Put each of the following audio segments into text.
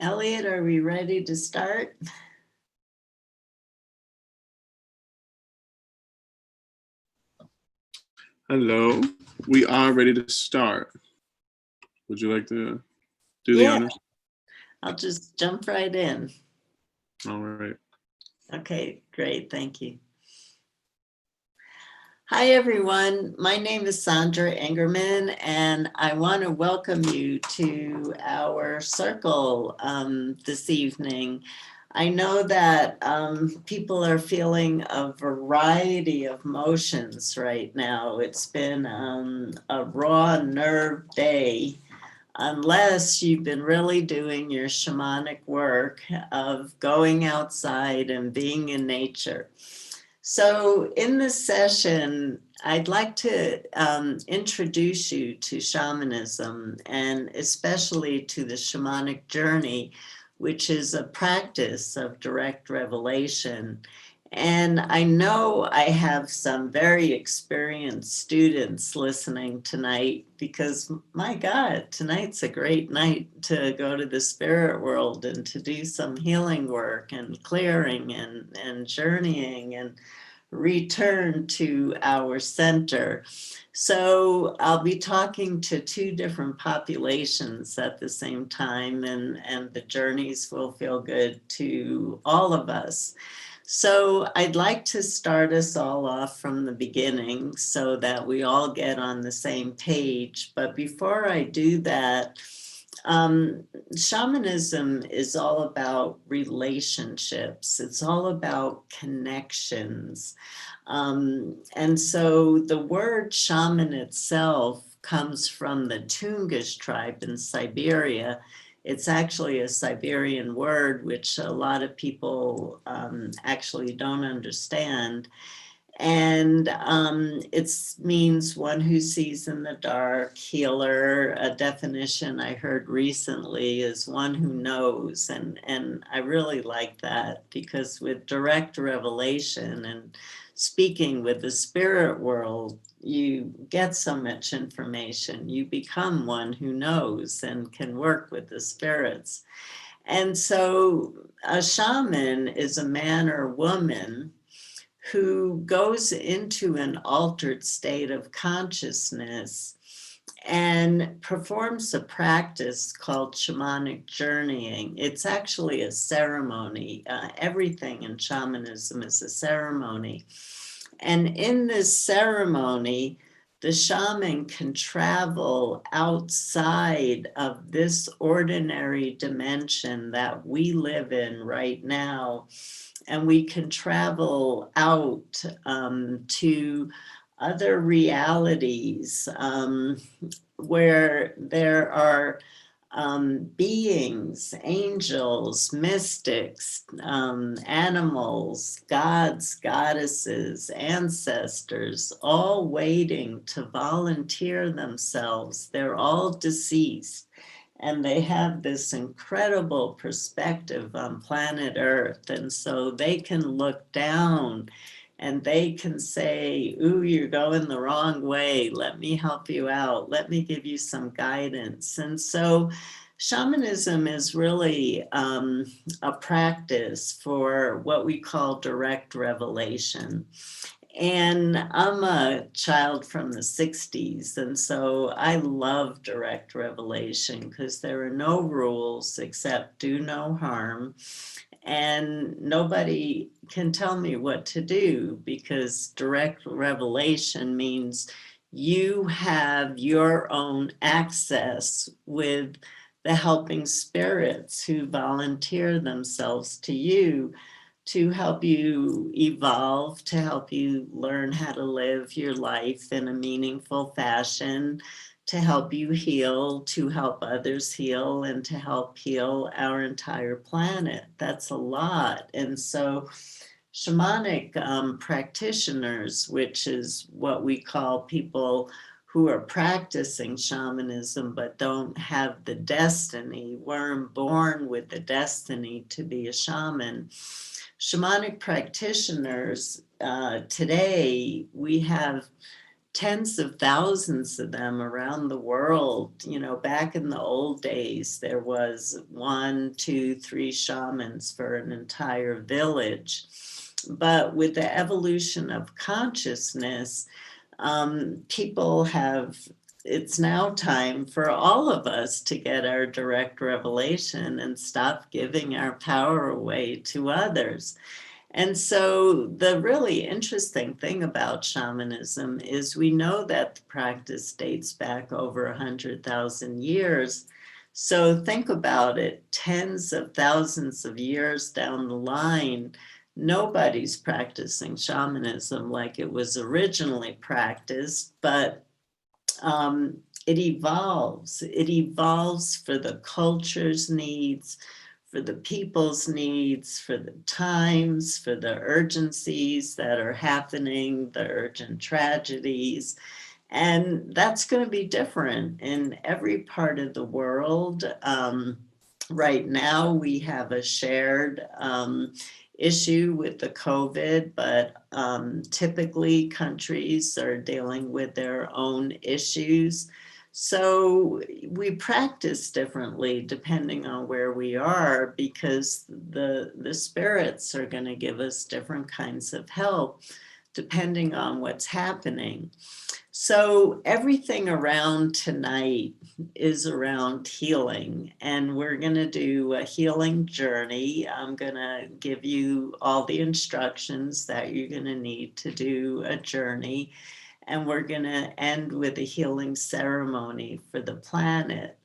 Elliot, are we ready to start? Hello, we are ready to start. Would you like to do the honors? I'll just jump right in. All right. Okay, great, thank you. Hi everyone, my name is Sandra Ingerman and I want to welcome you to our circle this evening. I know that people are feeling a variety of emotions right now. It's been a raw nerve day, unless you've been really doing your shamanic work of going outside and being in nature. So in this session, I'd like to introduce you to shamanism and especially to the shamanic journey, which is a practice of direct revelation. And I know I have some very experienced students listening tonight because, my God, tonight's a great night to go to the spirit world and to do some healing work and clearing and journeying and return to our center. So I'll be talking to two different populations at the same time, and the journeys will feel good to all of us. So I'd like to start us all off from the beginning so that we all get on the same page. But before I do that, shamanism is all about relationships. It's all about connections. And so the word shaman itself comes from the Tungus tribe in Siberia. It's actually a Siberian word, which a lot of people actually don't understand. And it means one who sees in the dark, healer. A definition I heard recently is one who knows. And I really like that because with direct revelation and speaking with the spirit world, you get so much information. You become one who knows and can work with the spirits. And so a shaman is a man or woman who goes into an altered state of consciousness and performs a practice called shamanic journeying. It's actually a ceremony. Everything in shamanism is a ceremony. And in this ceremony, the shaman can travel outside of this ordinary dimension that we live in right now. And we can travel out to other realities where there are beings, angels, mystics, animals, gods, goddesses, ancestors, all waiting to volunteer themselves. They're all deceased. And they have this incredible perspective on planet Earth. And so they can look down and they can say, ooh, you're going the wrong way. Let me help you out. Let me give you some guidance. And so shamanism is really a practice for what we call direct revelation. And I'm a child from the 60s, and so I love direct revelation because there are no rules except do no harm. And nobody can tell me what to do because direct revelation means you have your own access with the helping spirits who volunteer themselves to you to help you evolve, to help you learn how to live your life in a meaningful fashion, to help you heal, to help others heal, and to help heal our entire planet. That's a lot. And so shamanic practitioners, which is what we call people who are practicing shamanism but don't have the destiny, weren't born with the destiny to be a shaman. Shamanic practitioners, today we have tens of thousands of them around the world. You know, back in the old days, there was 1, 2, 3 shamans for an entire village. But with the evolution of consciousness, people have, it's now time for all of us to get our direct revelation and stop giving our power away to others. And so the really interesting thing about shamanism is we know that the practice dates back over 100,000 years. So think about it, tens of thousands of years down the line, nobody's practicing shamanism like it was originally practiced, but it evolves. It evolves for the culture's needs, for the people's needs, for the times, for the urgencies that are happening, the urgent tragedies. And that's going to be different in every part of the world. Right now, we have a shared issue with the COVID, but typically countries are dealing with their own issues. So we practice differently depending on where we are, because the spirits are going to give us different kinds of help depending on what's happening. So everything around tonight is around healing, and we're going to do a healing journey. I'm going to give you all the instructions that you're going to need to do a journey, and we're going to end with a healing ceremony for the planet.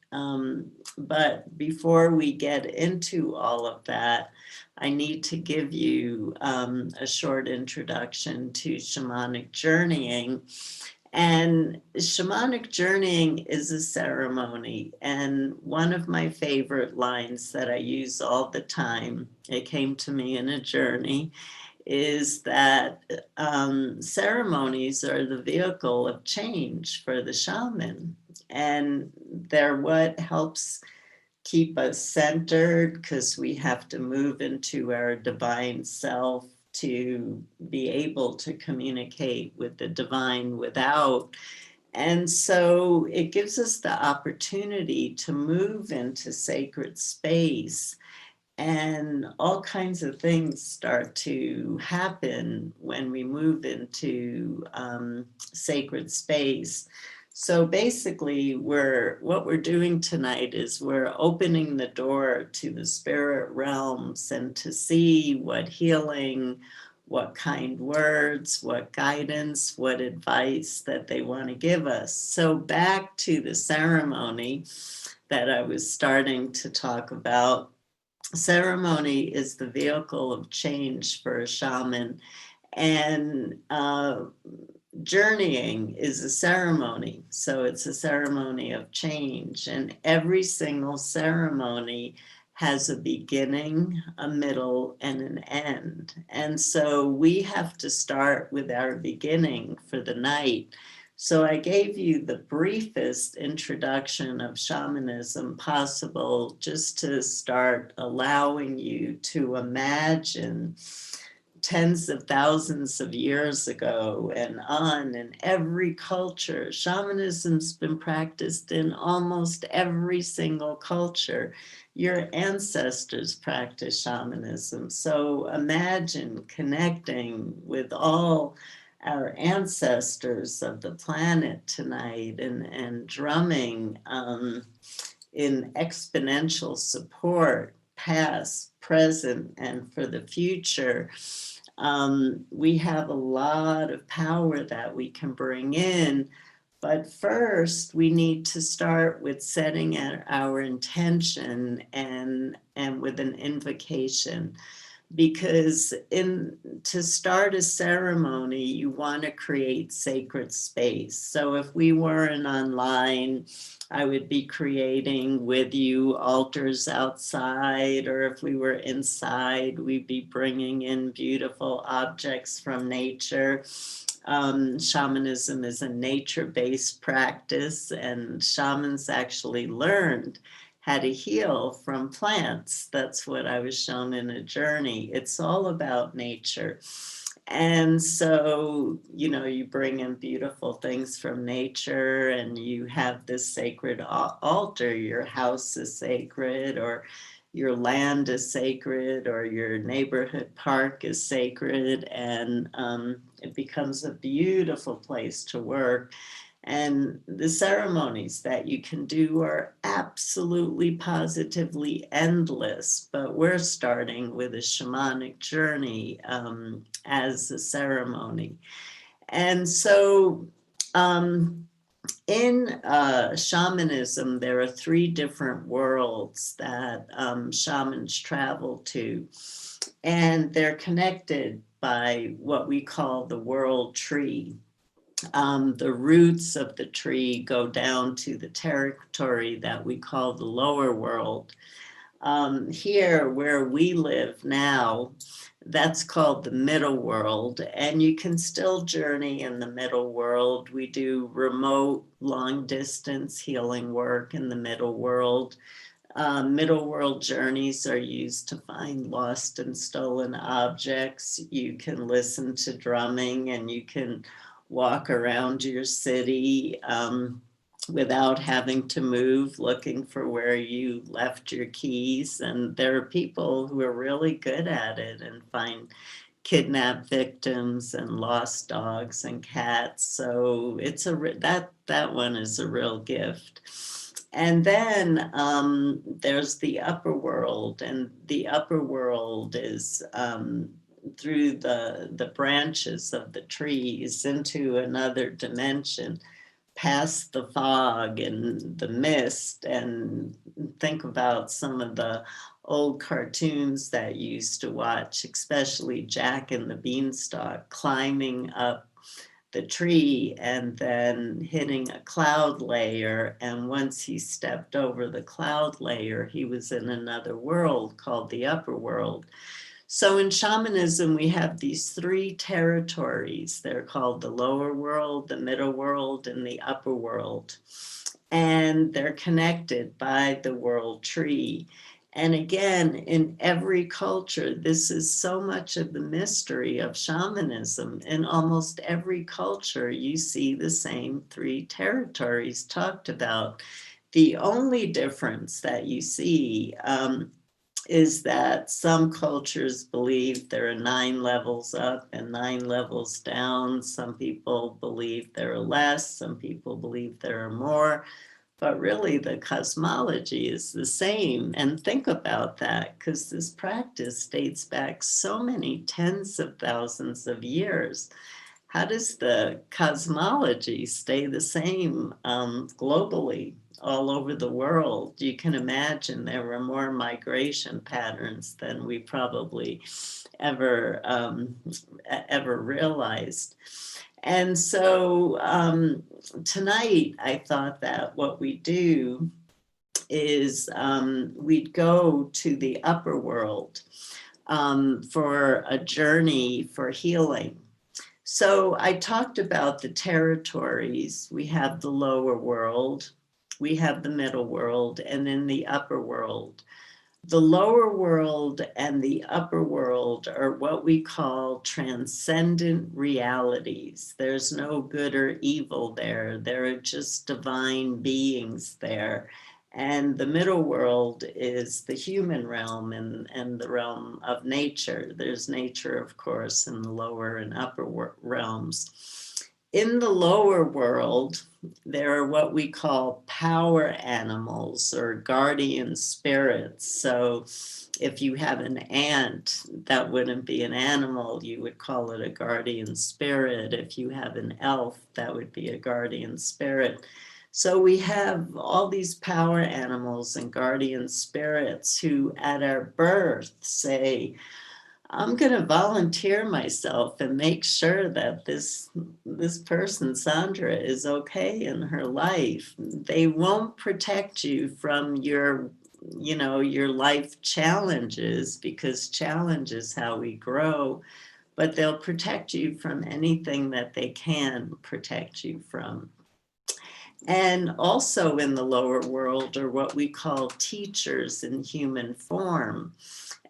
But before we get into all of that, I need to give you a short introduction to shamanic journeying. And shamanic journeying is a ceremony. And one of my favorite lines that I use all the time, it came to me in a journey, is that ceremonies are the vehicle of change for the shaman. And they're what helps keep us centered, because we have to move into our divine self to be able to communicate with the divine without. And so it gives us the opportunity to move into sacred space, and all kinds of things start to happen when we move into sacred space. So basically, what we're doing tonight is we're opening the door to the spirit realms and to see what healing, what kind words, what guidance, what advice that they want to give us. So back to the ceremony that I was starting to talk about. Ceremony is the vehicle of change for a shaman, and journeying is a ceremony. So it's a ceremony of change, and every single ceremony has a beginning, a middle, and an end. And so we have to start with our beginning for the night. So I gave you the briefest introduction of shamanism possible, just to start allowing you to imagine tens of thousands of years ago and on, in every culture. Shamanism's been practiced in almost every single culture. Your ancestors practiced shamanism. So imagine connecting with all our ancestors of the planet tonight, and drumming in exponential support, past, present, and for the future. We have a lot of power that we can bring in, but first we need to start with setting our intention and with an invocation. Because to start a ceremony, you want to create sacred space. So if we weren't online, I would be creating with you altars outside, or if we were inside, we'd be bringing in beautiful objects from nature. Shamanism is a nature-based practice, and shamans actually learned how to heal from plants. That's what I was shown in a journey. It's all about nature. And so, you bring in beautiful things from nature, and you have this sacred altar. Your house is sacred, or your land is sacred, or your neighborhood park is sacred, and it becomes a beautiful place to work. And the ceremonies that you can do are absolutely positively endless, but we're starting with a shamanic journey as a ceremony. And so in shamanism, there are 3 different worlds that shamans travel to, and they're connected by what we call the world tree. The roots of the tree go down to the territory that we call the lower world. Here, where we live now, that's called the middle world, and you can still journey in the middle world. We do remote, long distance healing work in the middle world. Middle world journeys are used to find lost and stolen objects. You can listen to drumming, and you can walk around your city without having to move, looking for where you left your keys. And there are people who are really good at it and find kidnapped victims and lost dogs and cats. So it's that one is a real gift. And then there's the upper world, and the upper world is through the branches of the trees into another dimension, past the fog and the mist. And think about some of the old cartoons that you used to watch, especially Jack and the Beanstalk climbing up the tree and then hitting a cloud layer. And once he stepped over the cloud layer, he was in another world called the upper world. So in shamanism, we have these 3 territories. They're called the lower world, the middle world, and the upper world. And they're connected by the world tree. And again, in every culture, this is so much of the mystery of shamanism. In almost every culture, you see the same 3 territories talked about. The only difference that you see is that some cultures believe there are 9 levels up and 9 levels down. Some people believe there are less, some people believe there are more. But really, the cosmology is the same. And think about that, because this practice dates back so many tens of thousands of years. How does the cosmology stay the same globally, all over the world? You can imagine there were more migration patterns than we probably ever realized. And so tonight, I thought that what we do is we'd go to the upper world for a journey for healing. So I talked about the territories. We have the lower world, we have the middle world, and then the upper world. The lower world and the upper world are what we call transcendent realities. There's no good or evil there. There are just divine beings there. And the middle world is the human realm and the realm of nature. There's nature, of course, in the lower and upper realms. In the lower world, there are what we call power animals or guardian spirits. So if you have an ant, that wouldn't be an animal, you would call it a guardian spirit. If you have an elf, that would be a guardian spirit. So we have all these power animals and guardian spirits who at our birth say, I'm going to volunteer myself and make sure that this person, Sandra, is okay in her life. They won't protect you from your life challenges, because challenge is how we grow, but they'll protect you from anything that they can protect you from. And also in the lower world are what we call teachers in human form.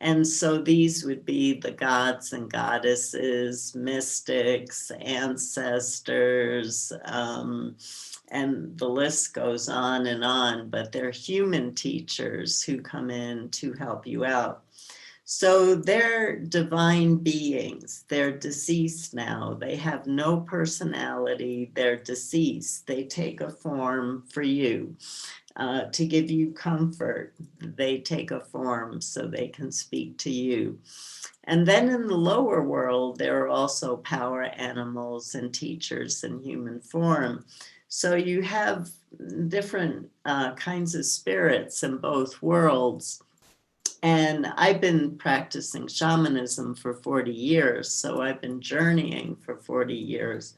And so these would be the gods and goddesses, mystics, ancestors, and the list goes on, but they're human teachers who come in to help you out. So they're divine beings. They're deceased now. They have no personality. They're deceased. They take a form for you to give you comfort. They take a form so they can speak to you. And then in the lower world, there are also power animals and teachers in human form. So you have different kinds of spirits in both worlds. And I've been practicing shamanism for 40 years, so I've been journeying for 40 years.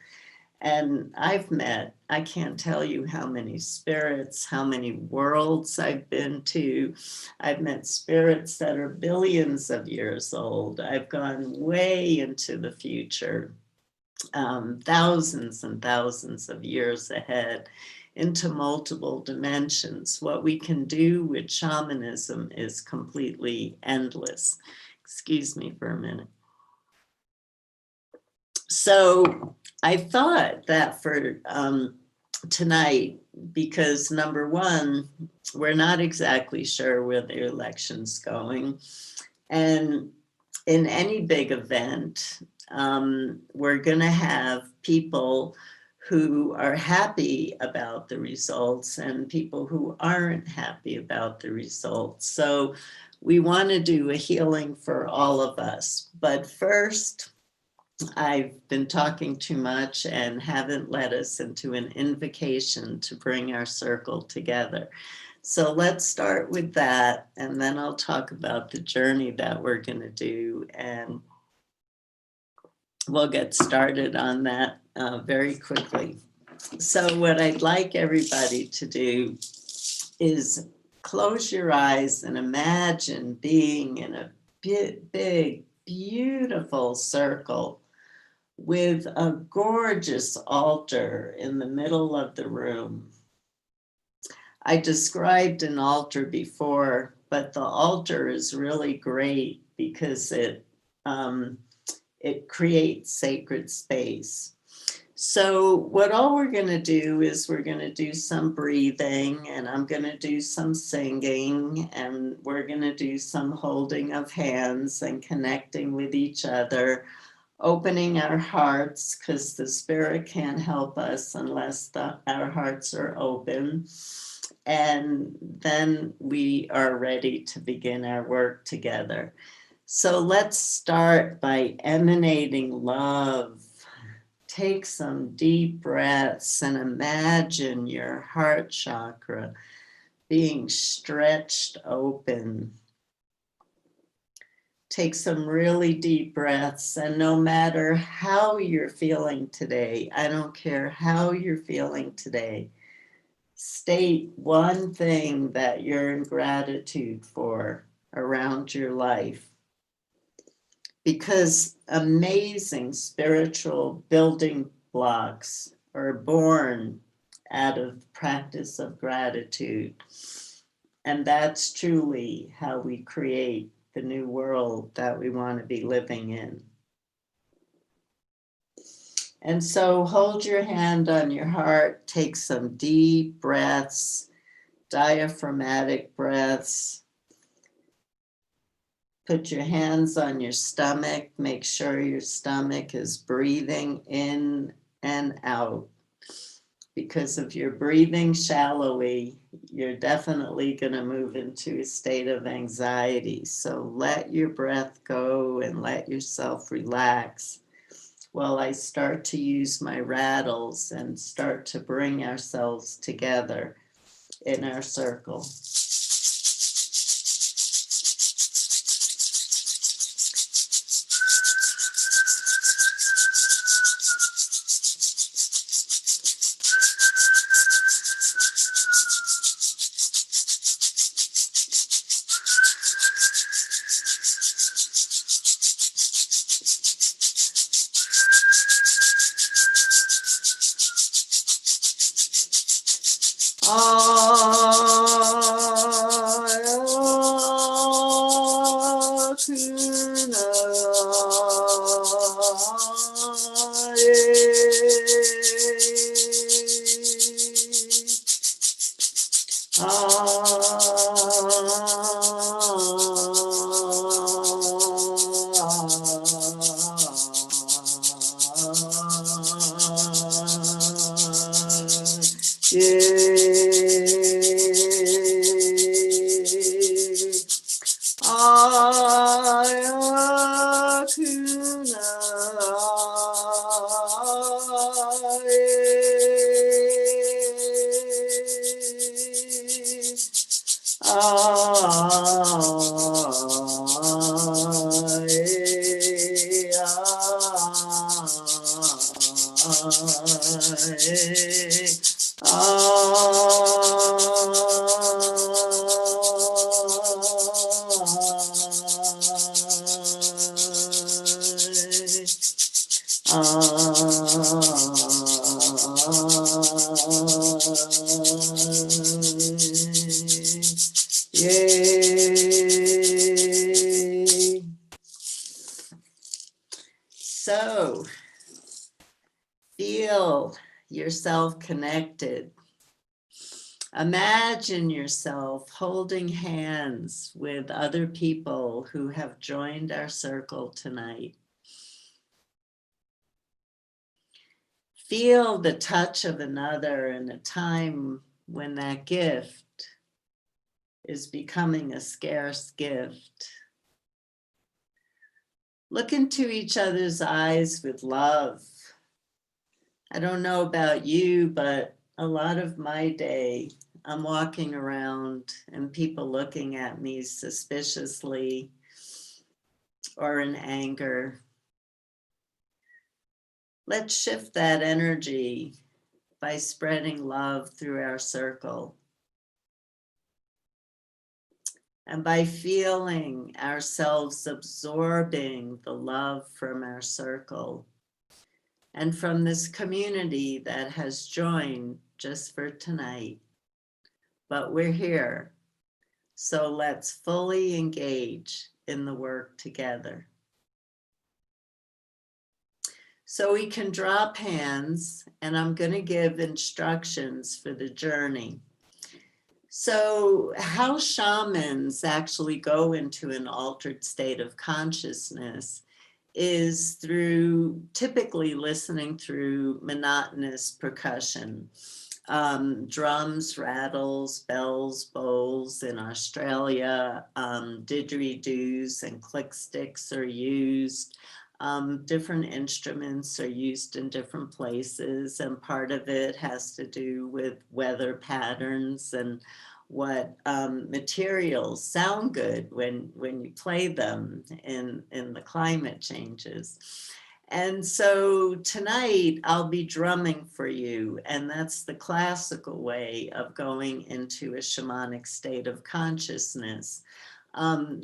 And I've met, I can't tell you how many spirits, how many worlds I've been to. I've met spirits that are billions of years old. I've gone way into the future, thousands and thousands of years ahead, into multiple dimensions. What we can do with shamanism is completely endless. Excuse me for a minute. So I thought that for tonight, because number one, we're not exactly sure where the election's going. And in any big event, we're going to have people who are happy about the results and people who aren't happy about the results. So we want to do a healing for all of us. But first, I've been talking too much and haven't led us into an invocation to bring our circle together. So let's start with that, and then I'll talk about the journey that we're going to do, and we'll get started on that very quickly. So what I'd like everybody to do is close your eyes and imagine being in a big, beautiful circle with a gorgeous altar in the middle of the room. I described an altar before, but the altar is really great because it creates sacred space. So what all we're going to do is we're going to do some breathing, and I'm going to do some singing, and we're going to do some holding of hands and connecting with each other, opening our hearts, because the spirit can't help us unless our hearts are open. And then we are ready to begin our work together. So let's start by emanating love. Take some deep breaths and imagine your heart chakra being stretched open. Take some really deep breaths, and no matter how you're feeling today, I don't care how you're feeling today, state one thing that you're in gratitude for around your life. Because amazing spiritual building blocks are born out of practice of gratitude. And that's truly how we create the new world that we want to be living in. And so hold your hand on your heart, take some deep breaths, diaphragmatic breaths. Put your hands on your stomach, make sure your stomach is breathing in and out. Because if you're breathing shallowly, you're definitely going to move into a state of anxiety. So let your breath go and let yourself relax while I start to use my rattles and start to bring ourselves together in our circle. Yay. So, feel yourself connected. Imagine yourself holding hands with other people who have joined our circle tonight. Feel the touch of another in a time when that gift is becoming a scarce gift. Look into each other's eyes with love. I don't know about you, but a lot of my day, I'm walking around and people looking at me suspiciously or in anger. Let's shift that energy by spreading love through our circle. And by feeling ourselves absorbing the love from our circle and from this community that has joined just for tonight. But we're here, so let's fully engage in the work together. So we can drop hands, and I'm going to give instructions for the journey. So how shamans actually go into an altered state of consciousness is through typically listening through monotonous percussion. Drums, rattles, bells, bowls in Australia, didgeridoos and click sticks are used. Different instruments are used in different places, and part of it has to do with weather patterns and what materials sound good when you play them in the climate changes. And so tonight I'll be drumming for you, and that's the classical way of going into a shamanic state of consciousness.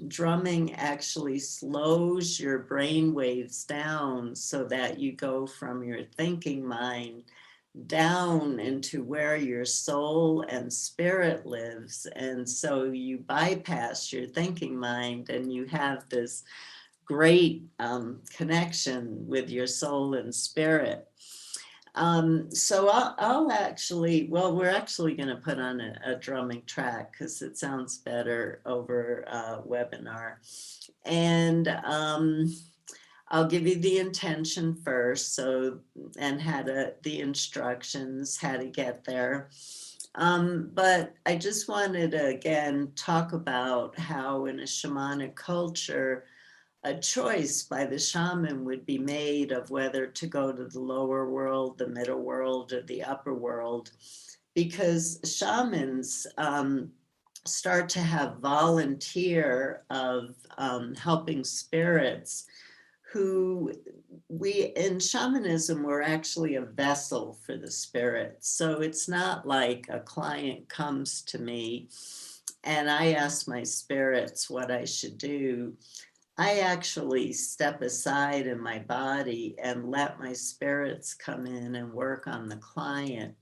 Drumming actually slows your brain waves down so that you go from your thinking mind down into where your soul and spirit lives. And so you bypass your thinking mind and you have this great connection with your soul and spirit. So I'll actually, well, we're actually going to put on a drumming track because it sounds better over webinar. And I'll give you the intention first, so, and the instructions, how to get there. But I just wanted to, again, talk about how in a shamanic culture, a choice by the shaman would be made of whether to go to the lower world, the middle world, or the upper world, because shamans start to have volunteer of helping spirits who in shamanism, we're actually a vessel for the spirit. So it's not like a client comes to me and I ask my spirits what I should do. I actually step aside in my body and let my spirits come in and work on the client.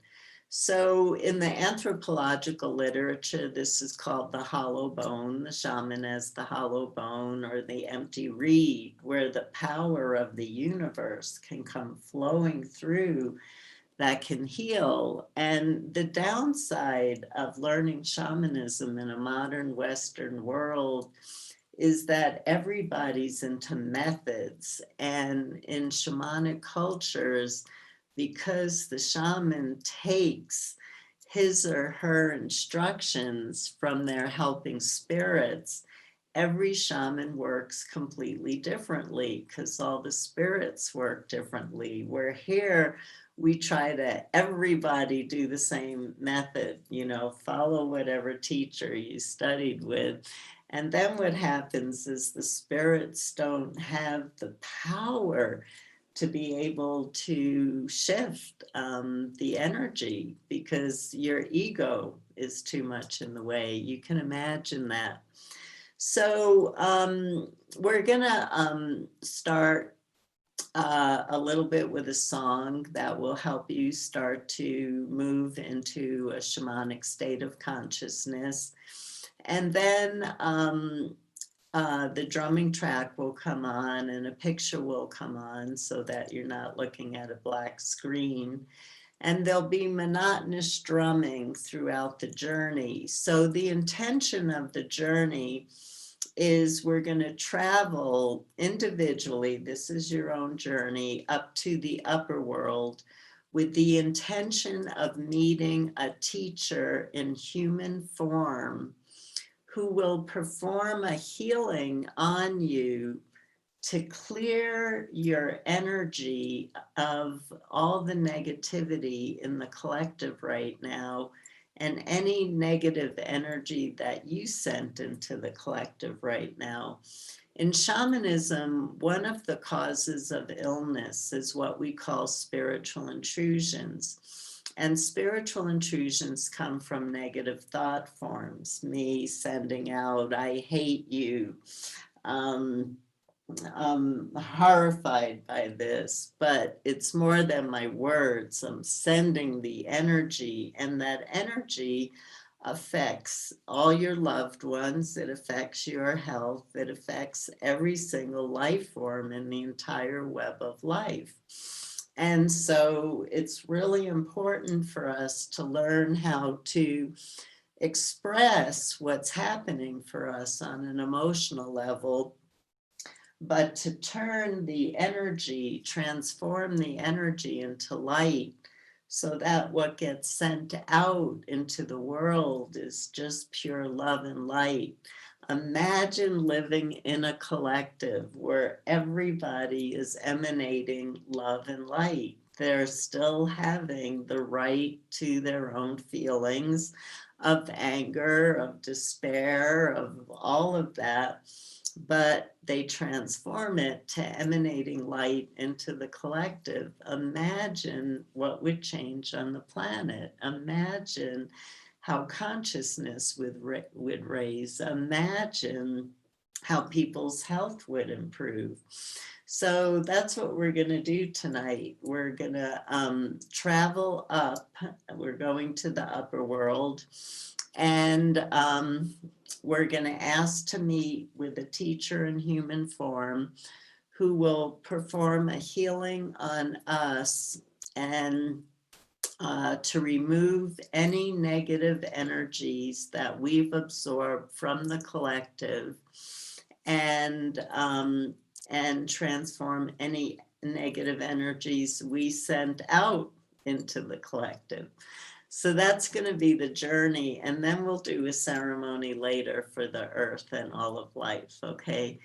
So in the anthropological literature, this is called the hollow bone, the shaman as the hollow bone, or the empty reed, where the power of the universe can come flowing through that can heal. And the downside of learning shamanism in a modern Western world is that everybody's into methods, and in shamanic cultures, because the shaman takes his or her instructions from their helping spirits, every shaman works completely differently because all the spirits work differently. Where here, we try to everybody do the same method, follow whatever teacher you studied with. And then what happens is the spirits don't have the power to be able to shift the energy because your ego is too much in the way. You can imagine that. So we're gonna start a little bit with a song that will help you start to move into a shamanic state of consciousness. And then the drumming track will come on and a picture will come on so that you're not looking at a black screen. And there'll be monotonous drumming throughout the journey. So the intention of the journey is we're going to travel individually, this is your own journey, up to the upper world with the intention of meeting a teacher in human form who will perform a healing on you to clear your energy of all the negativity in the collective right now and any negative energy that you sent into the collective right now. In shamanism, one of the causes of illness is what we call spiritual intrusions. And spiritual intrusions come from negative thought forms, me sending out, I hate you. I'm horrified by this, but it's more than my words. I'm sending the energy, and that energy affects all your loved ones. It affects your health. It affects every single life form in the entire web of life. And so it's really important for us to learn how to express what's happening for us on an emotional level, but to turn the energy, transform the energy into light so that what gets sent out into the world is just pure love and light. Imagine living in a collective where everybody is emanating love and light. They're still having the right to their own feelings of anger, of despair, of all of that, but they transform it to emanating light into the collective. Imagine what would change on the planet. Imagine how consciousness would raise. Imagine how people's health would improve. So that's what we're going to do tonight. We're going to travel up. We're going to the upper world. And we're going to ask to meet with a teacher in human form who will perform a healing on us and to remove any negative energies that we've absorbed from the collective and transform any negative energies we sent out into the collective. So that's going to be the journey. And then we'll do a ceremony later for the earth and all of life. Okay.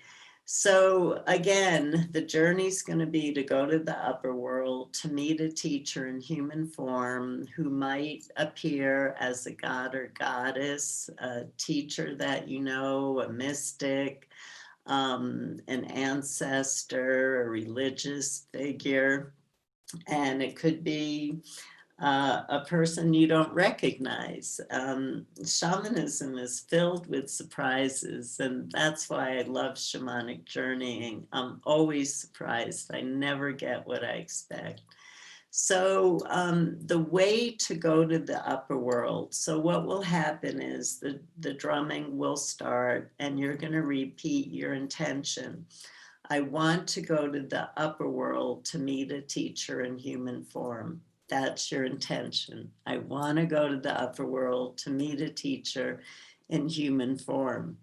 So again, the journey is going to be to go to the upper world, to meet a teacher in human form who might appear as a god or goddess, a teacher that you know, a mystic, an ancestor, a religious figure. And it could be a person you don't recognize. Shamanism is filled with surprises, and that's why I love shamanic journeying. I'm always surprised. I never get what I expect. So the way to go to the upper world, so what will happen is the drumming will start and you're going to repeat your intention. I want to go to the upper world to meet a teacher in human form. That's your intention. I want to go to the upper world to meet a teacher in human form.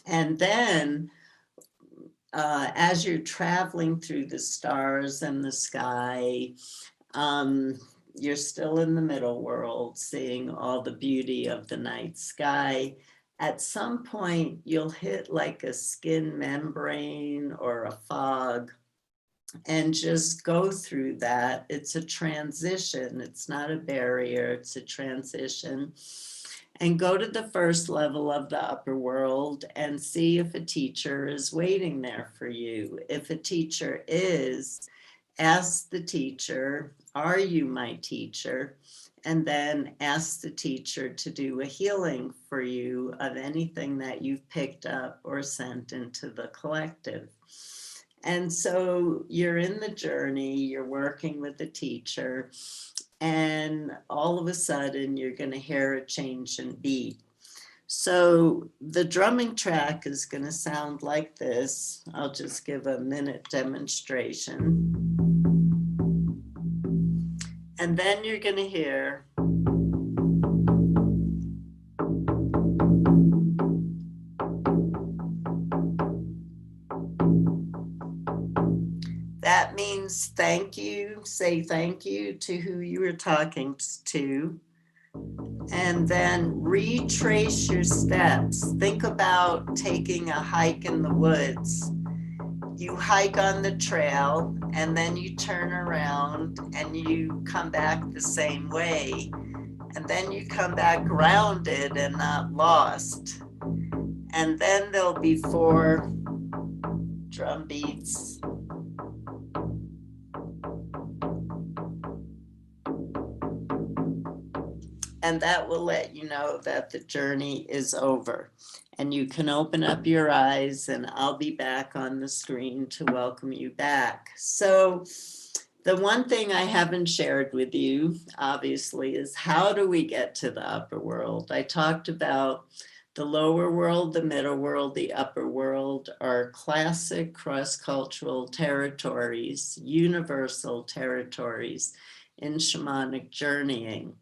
And then as you're traveling through the stars and the sky, you're still in the middle world, seeing all the beauty of the night sky. At some point, you'll hit like a skin membrane or a fog, and just go through that. It's a transition. It's not a barrier, it's a transition. And go to the first level of the upper world and see if a teacher is waiting there for you. If a teacher is, ask the teacher, are you my teacher? And then ask the teacher to do a healing for you of anything that you've picked up or sent into the collective. And so you're in the journey, you're working with the teacher, and all of a sudden you're going to hear a change in beat. So the drumming track is going to sound like this. I'll just give a minute demonstration. And then you're going to hear that means thank you, say thank you to who you were talking to. And then retrace your steps. Think about taking a hike in the woods. You hike on the trail and then you turn around and you come back the same way. And then you come back grounded and not lost. And then there'll be 4 drum beats. And that will let you know that the journey is over. And you can open up your eyes, and I'll be back on the screen to welcome you back. So the one thing I haven't shared with you, obviously, is how do we get to the upper world? I talked about the lower world, the middle world, the upper world are classic cross-cultural territories, universal territories in shamanic journeying.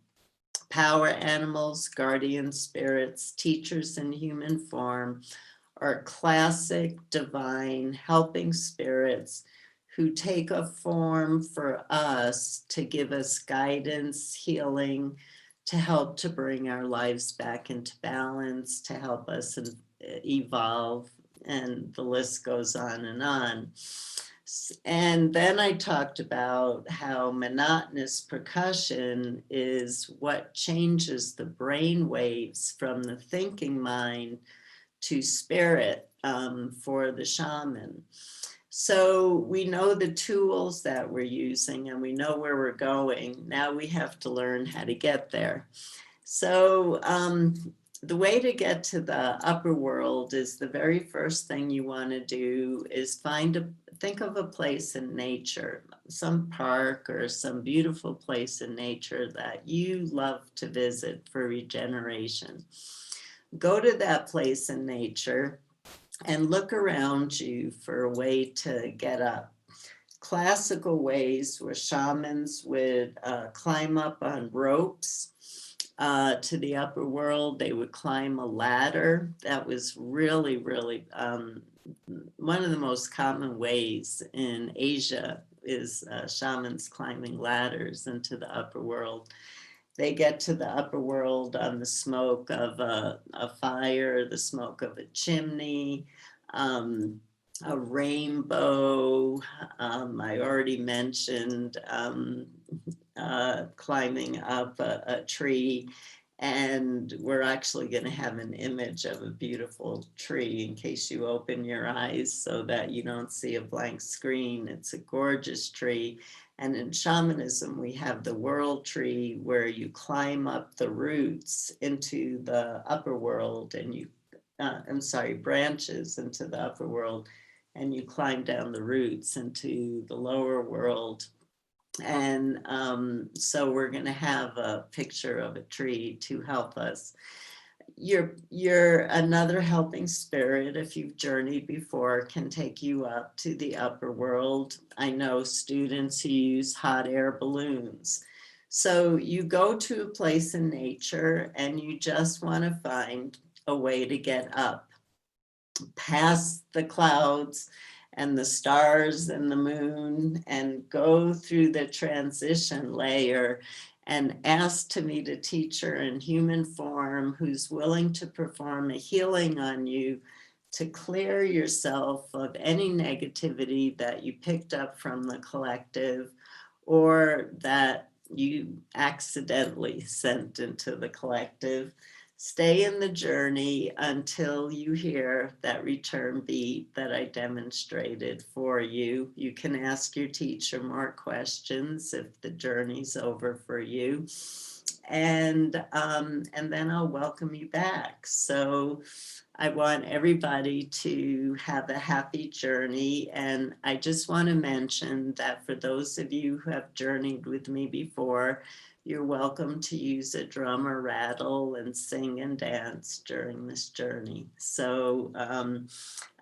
Power animals, guardian spirits, teachers in human form are classic divine helping spirits who take a form for us to give us guidance, healing, to help to bring our lives back into balance, to help us evolve, and the list goes on and on. And then I talked about how monotonous percussion is what changes the brain waves from the thinking mind to spirit for the shaman. So we know the tools that we're using and we know where we're going. Now we have to learn how to get there. So the way to get to the upper world is the very first thing you want to do is think of a place in nature, some park or some beautiful place in nature that you love to visit for regeneration. Go to that place in nature and look around you for a way to get up. Classical ways where shamans would climb up on ropes to the upper world. They would climb a ladder. That was really, really one of the most common ways in Asia is shamans climbing ladders into the upper world. They get to the upper world on the smoke of a fire, the smoke of a chimney, a rainbow. I already mentioned climbing up a tree. And we're actually going to have an image of a beautiful tree in case you open your eyes so that you don't see a blank screen. It's a gorgeous tree. And in shamanism, we have the world tree where you climb up the roots into the upper world and branches into the upper world, and you climb down the roots into the lower world. And so we're going to have a picture of a tree to help us. You're another helping spirit, if you've journeyed before, can take you up to the upper world. I know students who use hot air balloons. So you go to a place in nature and you just want to find a way to get up past the clouds and the stars and the moon and go through the transition layer and ask to meet a teacher in human form who's willing to perform a healing on you to clear yourself of any negativity that you picked up from the collective or that you accidentally sent into the collective. Stay in the journey until you hear that return beat that I demonstrated for you. You can ask your teacher more questions if the journey's over for you. And then I'll welcome you back. So I want everybody to have a happy journey. And I just want to mention that for those of you who have journeyed with me before, you're welcome to use a drum or rattle and sing and dance during this journey. So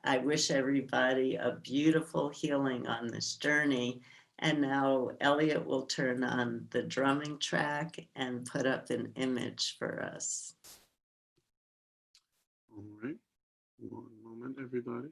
I wish everybody a beautiful healing on this journey. And now Elliot will turn on the drumming track and put up an image for us. All right. One moment, everybody.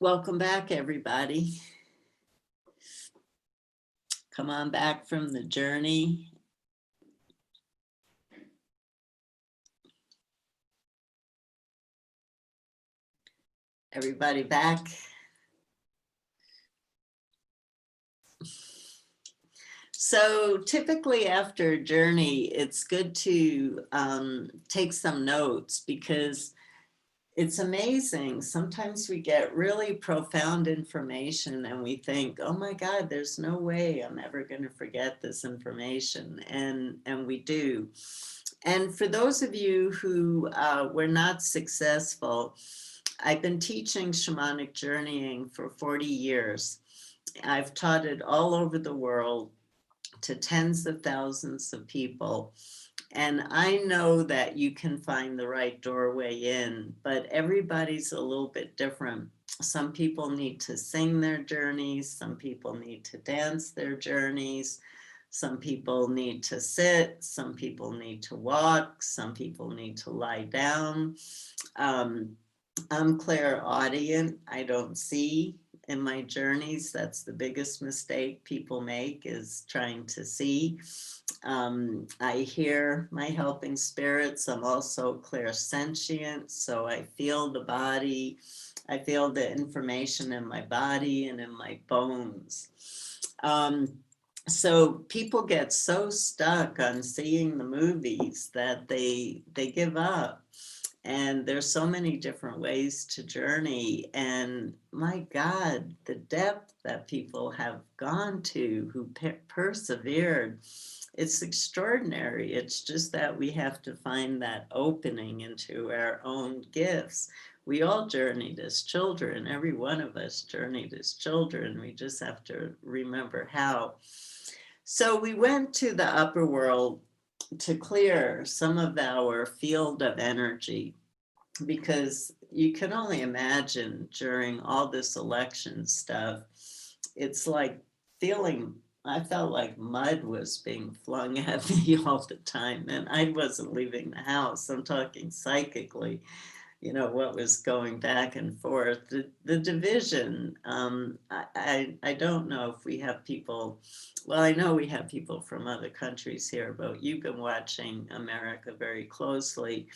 Welcome back, everybody. Come on back from the journey. Everybody back? So typically after a journey, it's good to take some notes, because it's amazing. Sometimes we get really profound information and we think, oh my God, there's no way I'm ever going to forget this information. And we do. And for those of you who were not successful, I've been teaching shamanic journeying for 40 years. I've taught it all over the world to tens of thousands of people. And I know that you can find the right doorway in, but everybody's a little bit different. Some people need to sing their journeys. Some people need to dance their journeys. Some people need to sit. Some people need to walk. Some people need to lie down. I'm clairaudient. I don't see in my journeys. That's the biggest mistake people make, is trying to see. I hear my helping spirits. I'm also clairsentient, so I feel the body. I feel the information in my body and in my bones. So people get so stuck on seeing the movies that they give up. And there's so many different ways to journey. And my God, the depth that people have gone to who persevered, it's extraordinary. It's just that we have to find that opening into our own gifts. We all journeyed as children. Every one of us journeyed as children. We just have to remember how. So we went to the upper world to clear some of our field of energy, because you can only imagine during all this election stuff, it's like I felt like mud was being flung at me all the time, and I wasn't leaving the house. I'm talking psychically, what was going back and forth. The division, I don't know if we have people, well, I know we have people from other countries here, but you've been watching America very closely.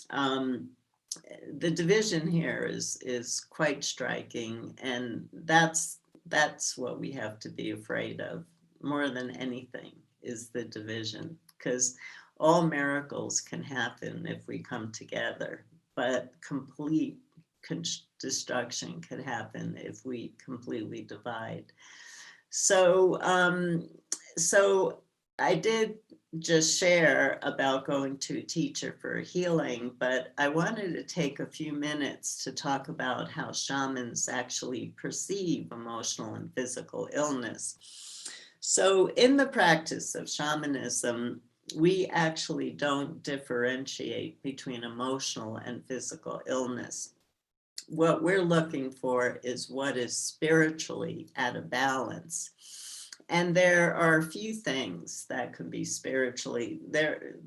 The division here is quite striking, and that's what we have to be afraid of more than anything, is the division, because all miracles can happen if we come together, but complete destruction could happen if we completely divide. So so I did just share about going to a teacher for healing, but I wanted to take a few minutes to talk about how shamans actually perceive emotional and physical illness. So in the practice of shamanism, we actually don't differentiate between emotional and physical illness. What we're looking for is what is spiritually out of balance. And there are a few things that could be spiritually,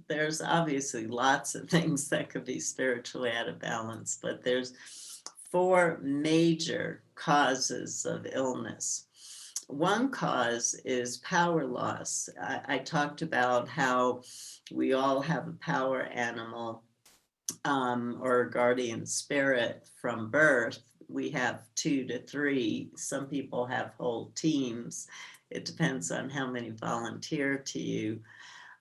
there's obviously lots of things that could be spiritually out of balance, but there's 4 major causes of illness. One cause is power loss. I talked about how we all have a power animal or a guardian spirit from birth. We have 2 to 3. Some people have whole teams. It depends on how many volunteer to you.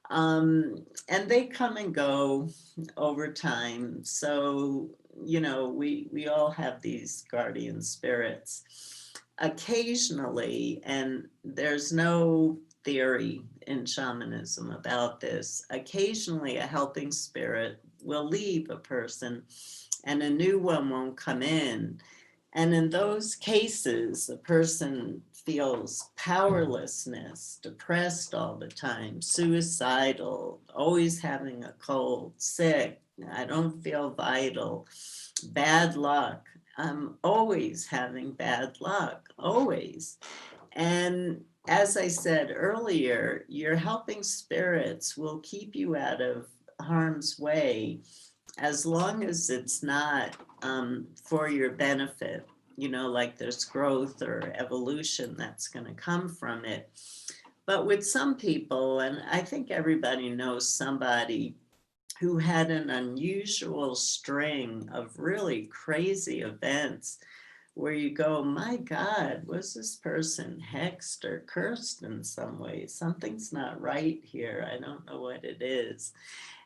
And they come and go over time. So, we all have these guardian spirits. Occasionally, and there's no theory in shamanism about this, occasionally a helping spirit will leave a person and a new one won't come in. And in those cases, the person feels powerlessness, depressed all the time, suicidal, always having a cold, sick, I don't feel vital, bad luck. I'm always having bad luck, always. And as I said earlier, your helping spirits will keep you out of harm's way as long as it's not for your benefit. like there's growth or evolution that's going to come from it. But with some people, and I think everybody knows somebody who had an unusual string of really crazy events where you go, my God, was this person hexed or cursed in some way? Something's not right here. I don't know what it is.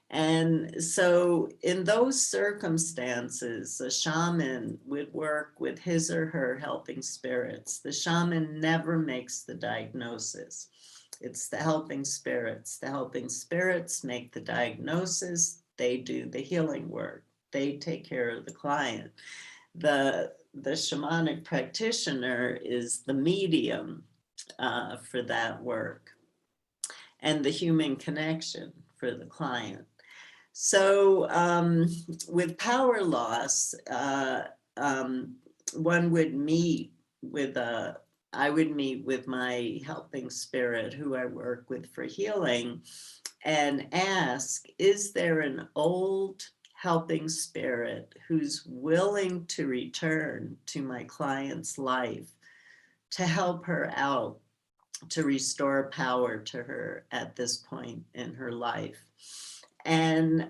And so in those circumstances, a shaman would work with his or her helping spirits. The shaman never makes the diagnosis. It's the helping spirits. The helping spirits make the diagnosis. They do the healing work. They take care of the client. The shamanic practitioner is the medium for that work and the human connection for the client. So with power loss, one would meet with I would meet with my helping spirit who I work with for healing and ask, is there an old helping spirit who's willing to return to my client's life to help her out, to restore power to her at this point in her life? And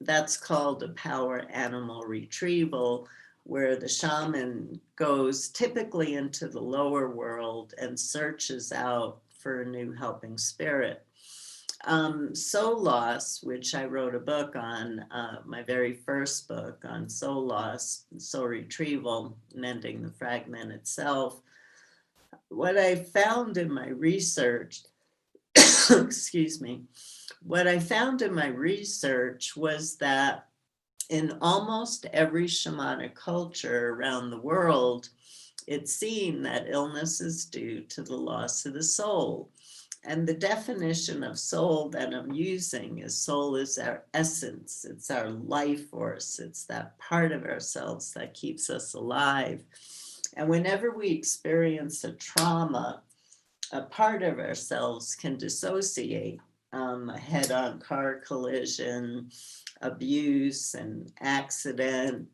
that's called a power animal retrieval, where the shaman goes typically into the lower world and searches out for a new helping spirit. Soul loss, which I wrote a book on, my very first book on soul loss, soul retrieval, mending the fragment itself. What I found in my research, excuse me, what I found in my research was that in almost every shamanic culture around the world, it's seen that illness is due to the loss of the soul. And the definition of soul that I'm using is soul is our essence, it's our life force, it's that part of ourselves that keeps us alive. And whenever we experience a trauma, a part of ourselves can dissociate. A head-on car collision, abuse, an accident.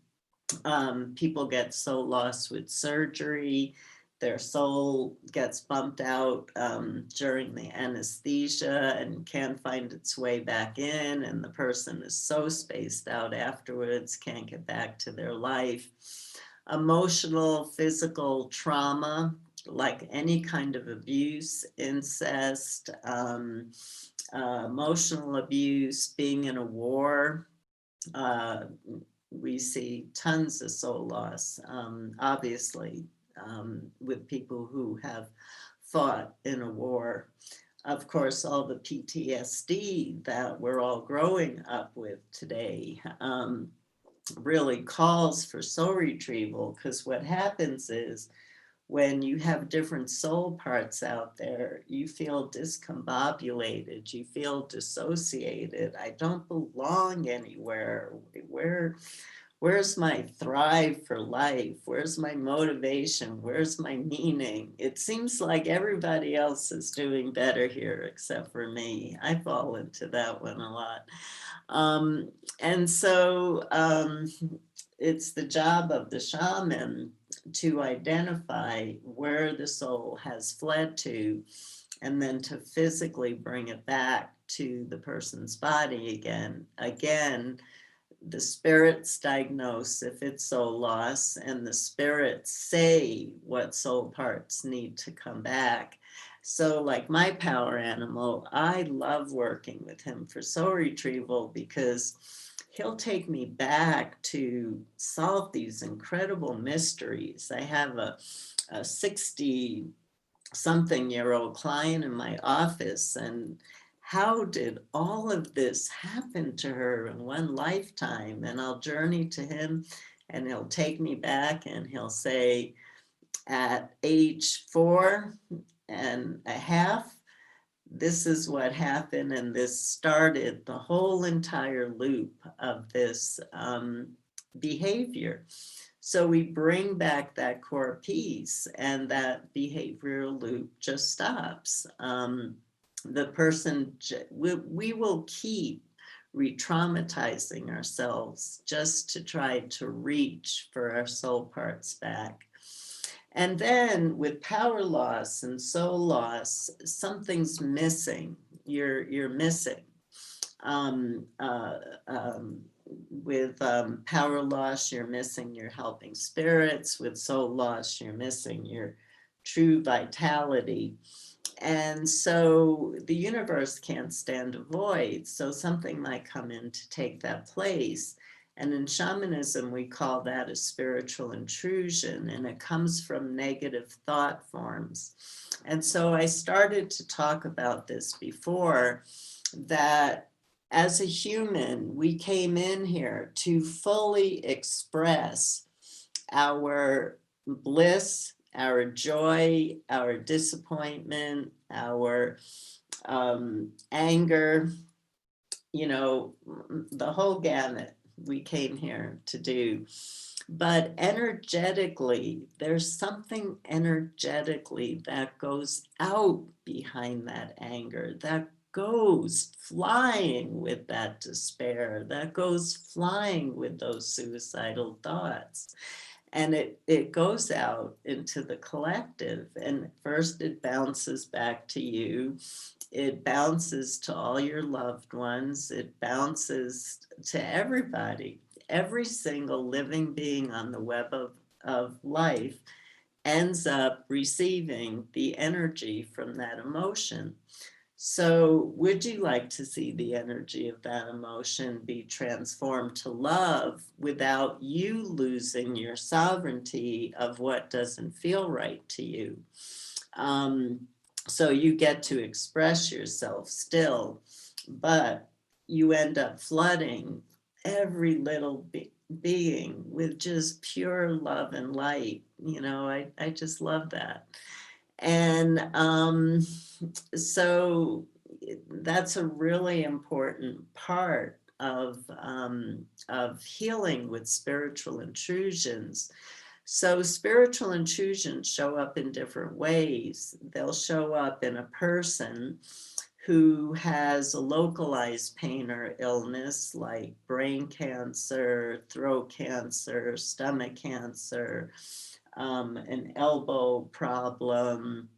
People get soul loss with surgery. Their soul gets bumped out during the anesthesia and can't find its way back in, and the person is so spaced out afterwards, can't get back to their life. Emotional, physical trauma, like any kind of abuse, incest, emotional abuse, being in a war. We see tons of soul loss, obviously, with people who have fought in a war. Of course, all the PTSD that we're all growing up with today really calls for soul retrieval, because what happens is when you have different soul parts out there, you feel discombobulated, you feel dissociated. I don't belong anywhere. Where's my thrive for life? Where's my motivation? Where's my meaning? It seems like everybody else is doing better here except for me. I fall into that one a lot. And so it's the job of the shaman to identify where the soul has fled to, and then to physically bring it back to the person's body again. Again, the spirits diagnose if it's soul loss, and the spirits say what soul parts need to come back. So like my power animal, I love working with him for soul retrieval because he'll take me back to solve these incredible mysteries. I have a 60-something-year-old client in my office, and how did all of this happen to her in one lifetime? And I'll journey to him, and he'll take me back, and he'll say, at age 4.5, this is what happened, and this started the whole entire loop of this behavior. So we bring back that core piece, and that behavioral loop just stops. The person, we will keep re-traumatizing ourselves just to try to reach for our soul parts back. And then with power loss and soul loss, something's missing. You're missing. Um, uh, um, with power loss, you're missing your helping spirits. With soul loss, you're missing your true vitality. And so the universe can't stand a void. So something might come in to take that place. And in shamanism, we call that a spiritual intrusion, and it comes from negative thought forms. And so I started to talk about this before, that as a human, we came in here to fully express our bliss, our joy, our disappointment, our anger, the whole gamut we came here to do. But energetically, there's something energetically that goes out behind that anger, that goes flying with that despair, that goes flying with those suicidal thoughts. And it goes out into the collective. And first it bounces back to you. It bounces to all your loved ones. It bounces to everybody. Every single living being on the web of life ends up receiving the energy from that emotion. So would you like to see the energy of that emotion be transformed to love without you losing your sovereignty of what doesn't feel right to you? So you get to express yourself still, but you end up flooding every little being with just pure love and light. I just love that. And so that's a really important part of healing with spiritual intrusions. So spiritual intrusions show up in different ways. They'll show up in a person who has a localized pain or illness like brain cancer, throat cancer, stomach cancer, an elbow problem,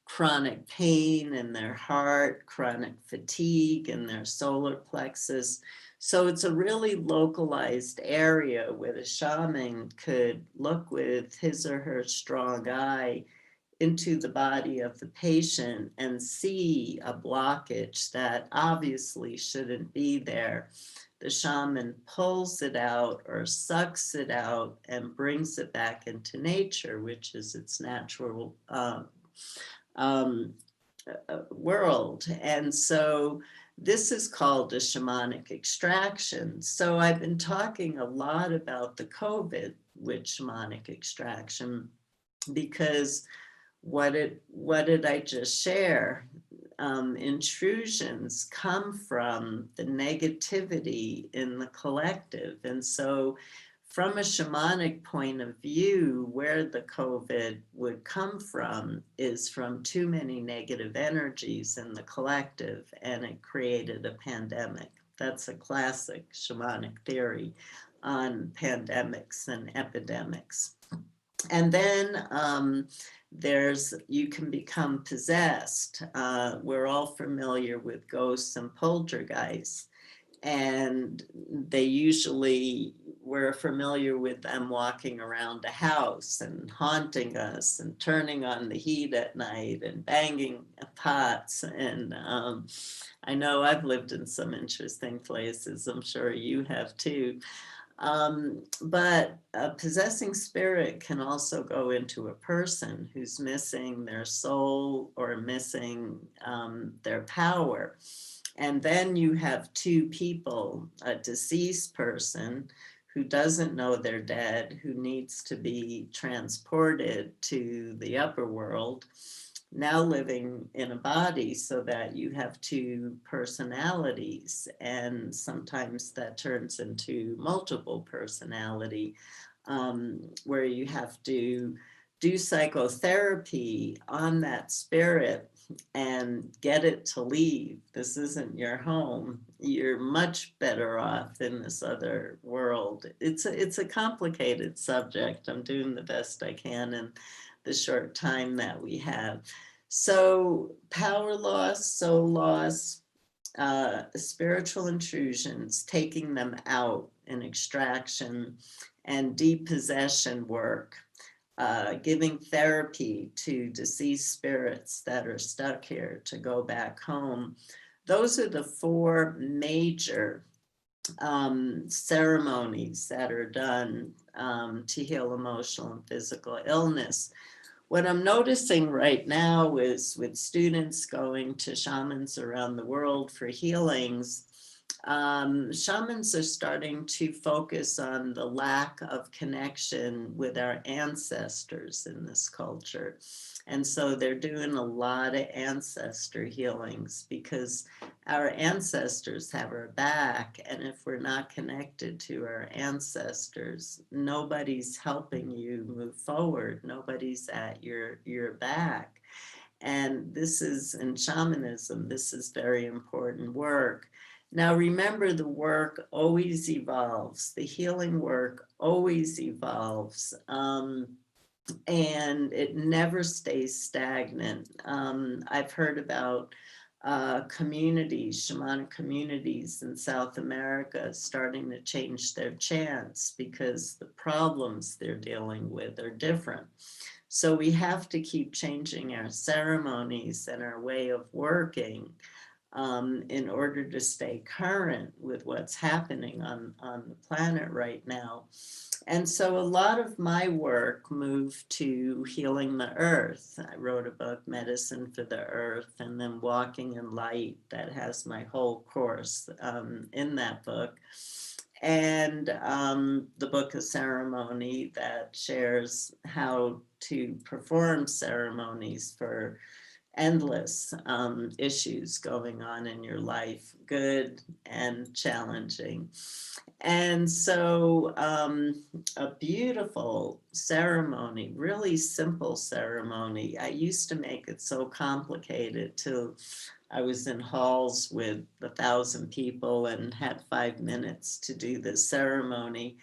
chronic pain in their heart, chronic fatigue in their solar plexus. So it's a really localized area where the shaman could look with his or her strong eye into the body of the patient and see a blockage that obviously shouldn't be there. The shaman pulls it out or sucks it out and brings it back into nature, which is its natural world. And so this is called a shamanic extraction. So I've been talking a lot about the COVID with shamanic extraction because what did I just share? Intrusions come from the negativity in the collective. And so from a shamanic point of view, where the COVID would come from is from too many negative energies in the collective, and it created a pandemic. That's a classic shamanic theory on pandemics and epidemics. And then you can become possessed. We're all familiar with ghosts and poltergeists, and we're familiar with them walking around the house and haunting us and turning on the heat at night and banging pots. And I know I've lived in some interesting places. I'm sure you have too. But a possessing spirit can also go into a person who's missing their soul or missing their power. And then you have two people, a deceased person who doesn't know they're dead, who needs to be transported to the upper world, now living in a body, so that you have two personalities, and sometimes that turns into multiple personality, where you have to do psychotherapy on that spirit and get it to leave. This isn't your home. You're much better off in this other world. It's a complicated subject. I'm doing the best I can in the short time that we have. So power loss, soul loss, spiritual intrusions, taking them out in extraction and depossession work, giving therapy to deceased spirits that are stuck here to go back home. Those are the four major ceremonies that are done to heal emotional and physical illness. What I'm noticing right now is with students going to shamans around the world for healings, shamans are starting to focus on the lack of connection with our ancestors in this culture. And so they're doing a lot of ancestor healings because our ancestors have our back. And if we're not connected to our ancestors, nobody's helping you move forward. Nobody's at your back. And this is in shamanism, this is very important work. Now, remember, the work always evolves. The healing work always evolves. And it never stays stagnant. I've heard about communities, shamanic communities in South America starting to change their chants because the problems they're dealing with are different. So we have to keep changing our ceremonies and our way of working in order to stay current with what's happening on the planet right now. And so a lot of my work moved to healing the earth. I wrote a book, Medicine for the Earth, and then Walking in Light, that has my whole course in that book. And the Book of Ceremony that shares how to perform ceremonies for endless issues going on in your life, good and challenging. And so a beautiful ceremony, really simple ceremony. I used to make it so complicated till I was in halls with 1,000 people and had 5 minutes to do this ceremony.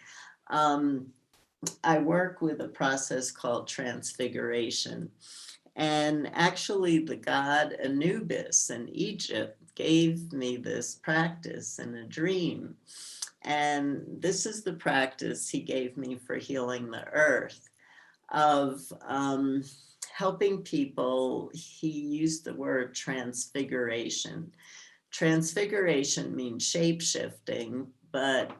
I work with a process called transfiguration. And actually, the god Anubis in Egypt gave me this practice in a dream. And this is the practice he gave me for healing the earth, of helping people. He used the word transfiguration. Transfiguration means shape-shifting, but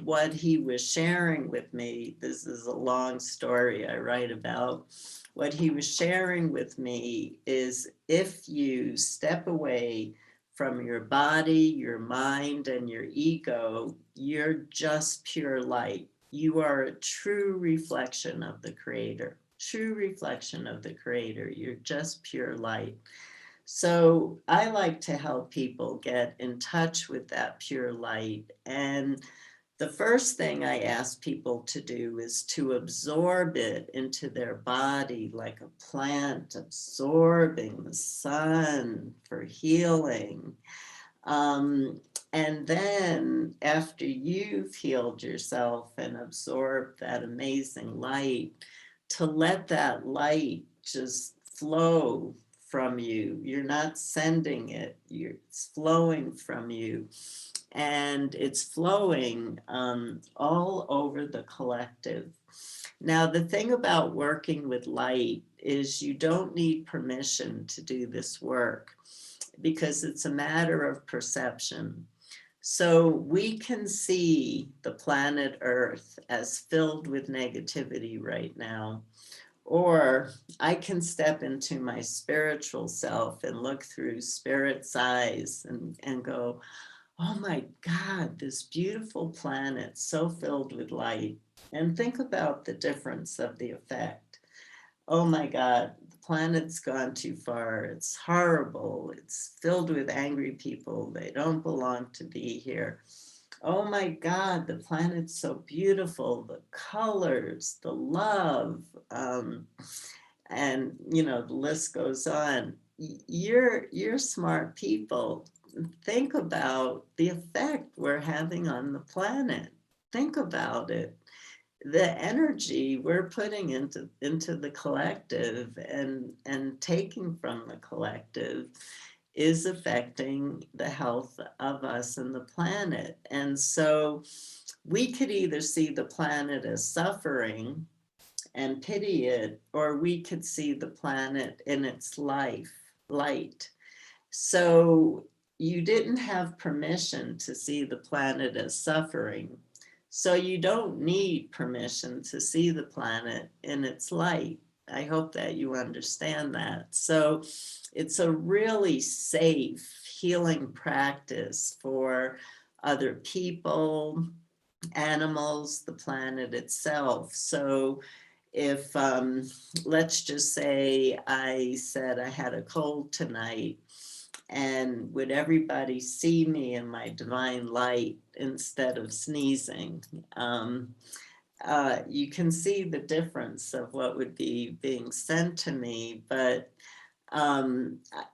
what he was sharing with me, this is a long story I write about, what he was sharing with me is if you step away from your body, your mind, and your ego, you're just pure light. You are a true reflection of the Creator, true reflection of the Creator. You're just pure light. So I like to help people get in touch with that pure light. And the first thing I ask people to do is to absorb it into their body like a plant absorbing the sun for healing. And then after you've healed yourself and absorbed that amazing light, to let that light just flow from you. You're not sending it, it's flowing from you. And it's flowing all over the collective. Now, the thing about working with light is you don't need permission to do this work because it's a matter of perception. So we can see the planet Earth as filled with negativity right now. Or I can step into my spiritual self and look through spirit's eyes and go, oh my God, this beautiful planet so filled with light. And think about the difference of the effect. Oh my God, the planet's gone too far. It's horrible. It's filled with angry people. They don't belong to be here. Oh my God, the planet's so beautiful, the colors, the love, and the list goes on. You're smart people. Think about the effect we're having on the planet. Think about it. The energy we're putting into the collective and taking from the collective is affecting the health of us and the planet. And so we could either see the planet as suffering and pity it, or we could see the planet in its light. So you didn't have permission to see the planet as suffering. So you don't need permission to see the planet in its light. I hope that you understand that. So it's a really safe healing practice for other people, animals, the planet itself. So if let's just say I said I had a cold tonight, and would everybody see me in my divine light instead of sneezing? You can see the difference of what would be being sent to me, but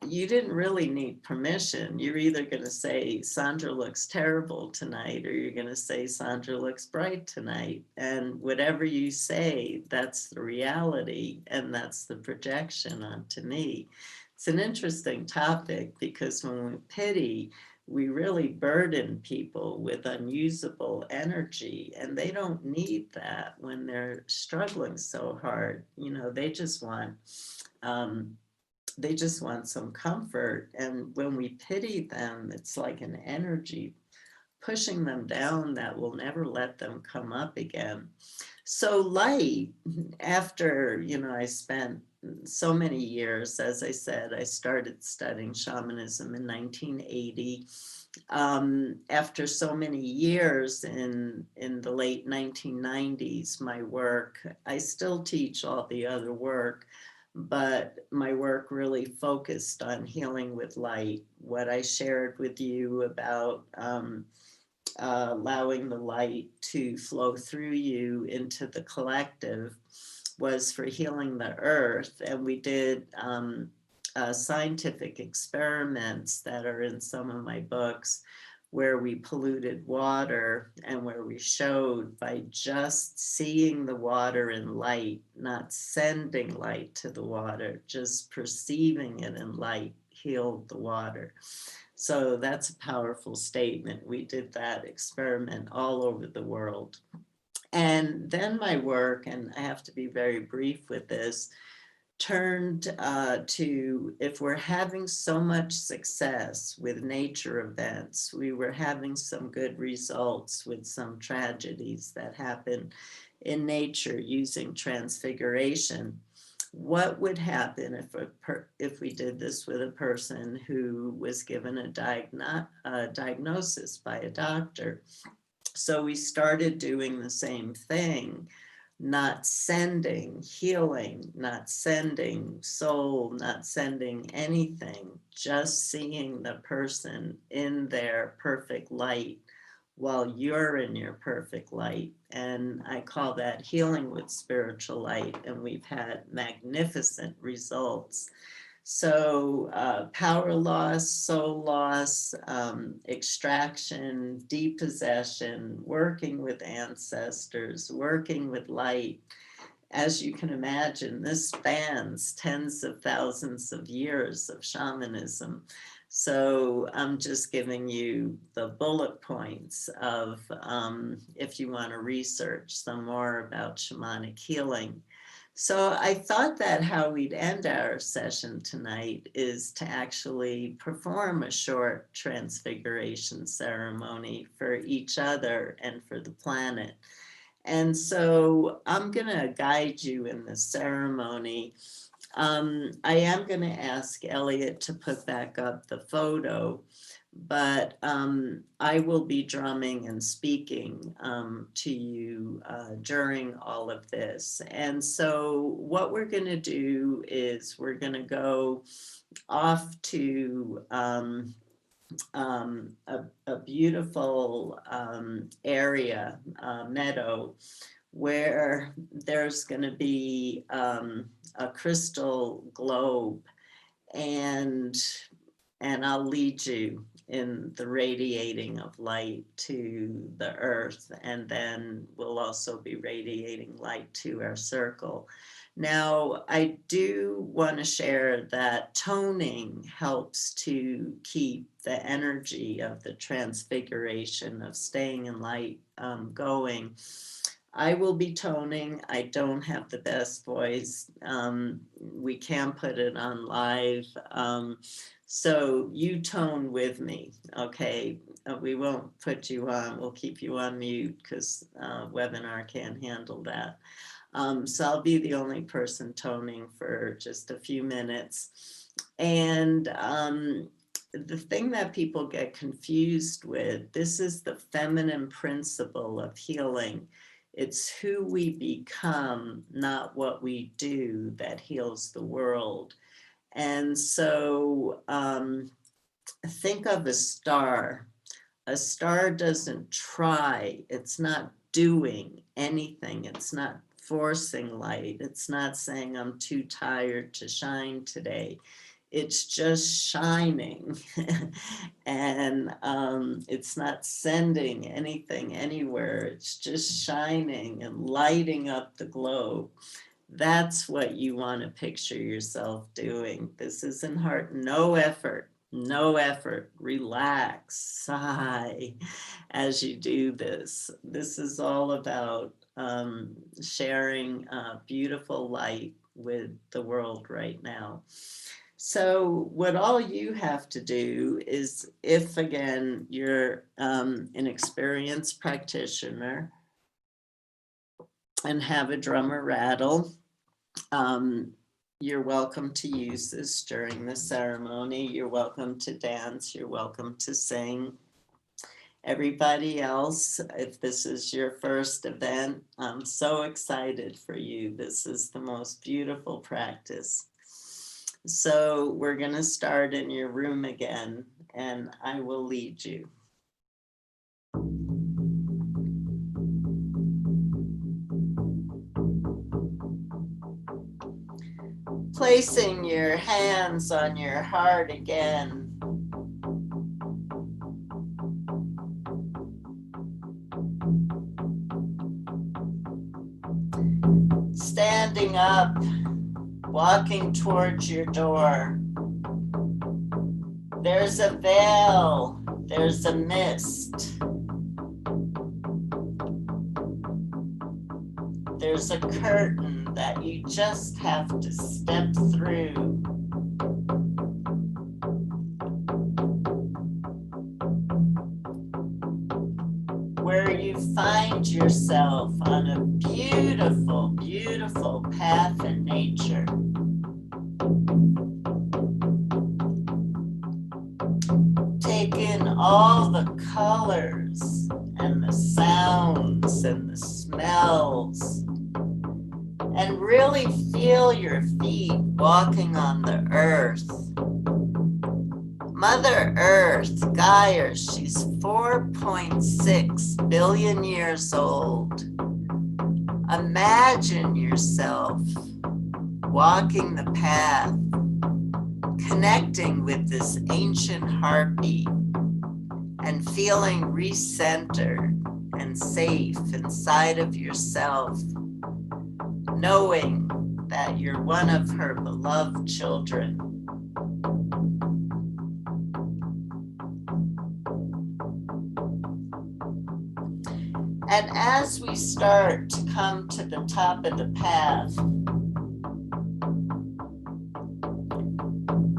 you didn't really need permission. You're either going to say Sandra looks terrible tonight, or you're going to say Sandra looks bright tonight. And whatever you say, that's the reality, and that's the projection onto me. It's an interesting topic because when we pity, we really burden people with unusable energy, and they don't need that when they're struggling so hard. They just want some comfort. And when we pity them, it's like an energy pushing them down that will never let them come up again. So light, after, I spent so many years, as I said, I started studying shamanism in 1980. After so many years in the late 1990s, my work, I still teach all the other work, but my work really focused on healing with light. What I shared with you about allowing the light to flow through you into the collective was for healing the earth. And we did scientific experiments that are in some of my books, where we polluted water and where we showed by just seeing the water in light, not sending light to the water, just perceiving it in light, healed the water. So that's a powerful statement. We did that experiment all over the world. And then my work, and I have to be very brief with this, turned to, if we're having so much success with nature events, we were having some good results with some tragedies that happen in nature using transfiguration. What would happen if we did this with a person who was given a diagnosis by a doctor? So we started doing the same thing, not sending healing, not sending soul, not sending anything, just seeing the person in their perfect light while you're in your perfect light. And I call that healing with spiritual light. And we've had magnificent results. So power loss, soul loss, extraction, depossession, working with ancestors, working with light. As you can imagine, this spans tens of thousands of years of shamanism. So I'm just giving you the bullet points of, if you want to research some more about shamanic healing. So I thought that how we'd end our session tonight is to actually perform a short transfiguration ceremony for each other and for the planet. And so I'm going to guide you in the ceremony. I am going to ask Elliot to put back up the photo, but I will be drumming and speaking to you during all of this. And so what we're going to do is we're going to go off to a beautiful area, meadow, where there's going to be a crystal globe, and I'll lead you in the radiating of light to the earth, and then we'll also be radiating light to our circle. Now, I do want to share that toning helps to keep the energy of the transfiguration of staying in light going. I will be toning. I don't have the best voice. We can put it on live. So you tone with me, okay? We won't put you on. We'll keep you on mute because webinar can't handle that. So I'll be the only person toning for just a few minutes. And the thing that people get confused with, this is the feminine principle of healing. It's who we become, not what we do, that heals the world. And so think of a star. A star doesn't try. It's not doing anything. It's not forcing light. It's not saying I'm too tired to shine today. It's just shining. And it's not sending anything anywhere. It's just shining and lighting up the globe. That's what you want to picture yourself doing. This isn't hard. No effort. No effort. Relax. Sigh as you do this. This is all about sharing beautiful light with the world right now. So what all you have to do is, if again you're an experienced practitioner and have a drummer rattle, you're welcome to use this during the ceremony. You're welcome to dance. You're welcome to sing. Everybody else, if this is your first event, I'm so excited for you. This is the most beautiful practice. So we're going to start in your room again, and I will lead you. Placing your hands on your heart again. Standing up, walking towards your door. There's a veil, there's a mist. There's a curtain that you just have to step through. Where you find yourself on a beautiful, beautiful path in nature. Take in all the colors and the sounds and the smells, and really feel your feet walking on the earth. Mother Earth, Gaia, she's 4.6 billion years old. Imagine yourself walking the path, connecting with this ancient heartbeat and feeling recentered and safe inside of yourself, knowing that you're one of her beloved children. And as we start to come to the top of the path,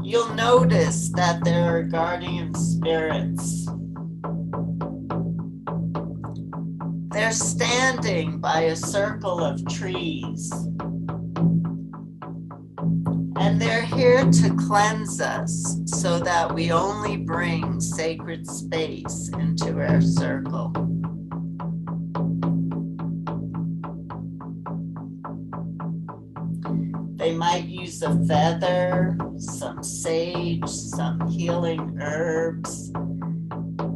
you'll notice that there are guardian spirits. They're standing by a circle of trees. And they're here to cleanse us so that we only bring sacred space into our circle. They might use a feather, some sage, sage, some healing herbs.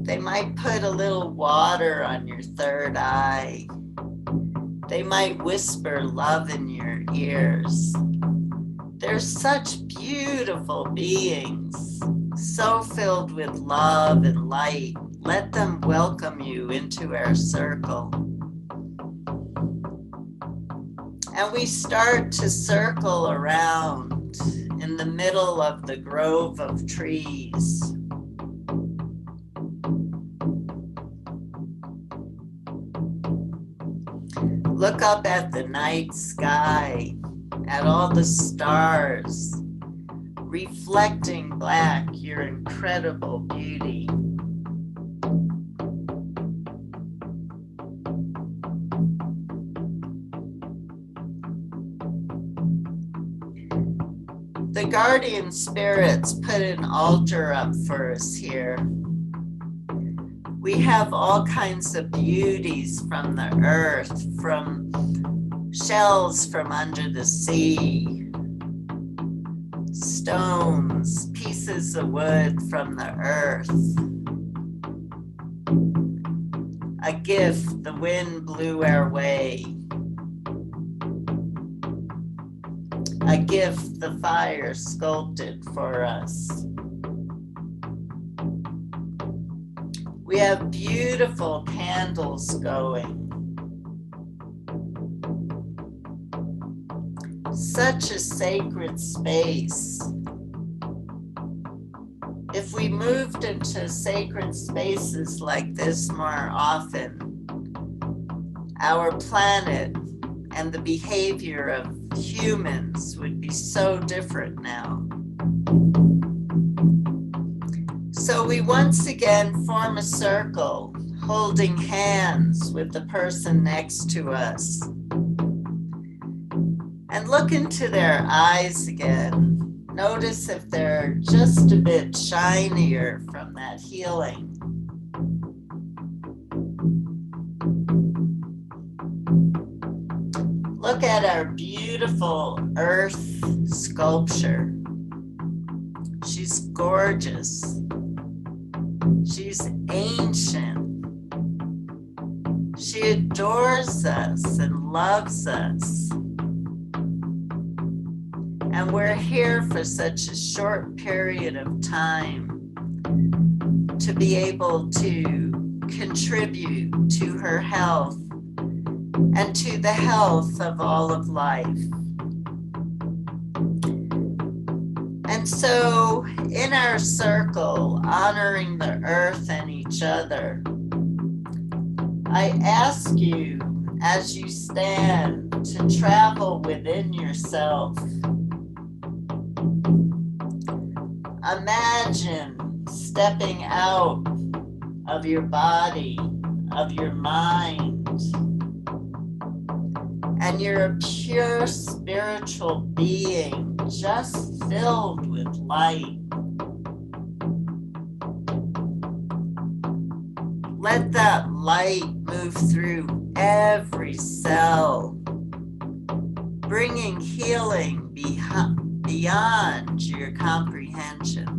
They might put a little water on your third eye. They might whisper love in your ears. They're such beautiful beings, so filled with love and light. Let them welcome you into our circle. And we start to circle around in the middle of the grove of trees. Look up at the night sky, at all the stars, reflecting back your incredible beauty. The guardian spirits put an altar up for us here. We have all kinds of beauties from the earth, from shells from under the sea, stones, pieces of wood from the earth. A gift the wind blew our way. A gift the fire sculpted for us. We have beautiful candles going. Such a sacred space. If we moved into sacred spaces like this more often, our planet and the behavior of humans would be so different now. So we once again form a circle, holding hands with the person next to us. And look into their eyes again. Notice if they're just a bit shinier from that healing. Look at our beautiful earth sculpture. She's gorgeous. She's ancient. She adores us and loves us. And we're here for such a short period of time to be able to contribute to her health and to the health of all of life. And so in our circle, honoring the earth and each other, I ask you as you stand to travel within yourself. Imagine stepping out of your body, of your mind, and you're a pure spiritual being, just filled with light. Let that light move through every cell, bringing healing beyond your comprehension.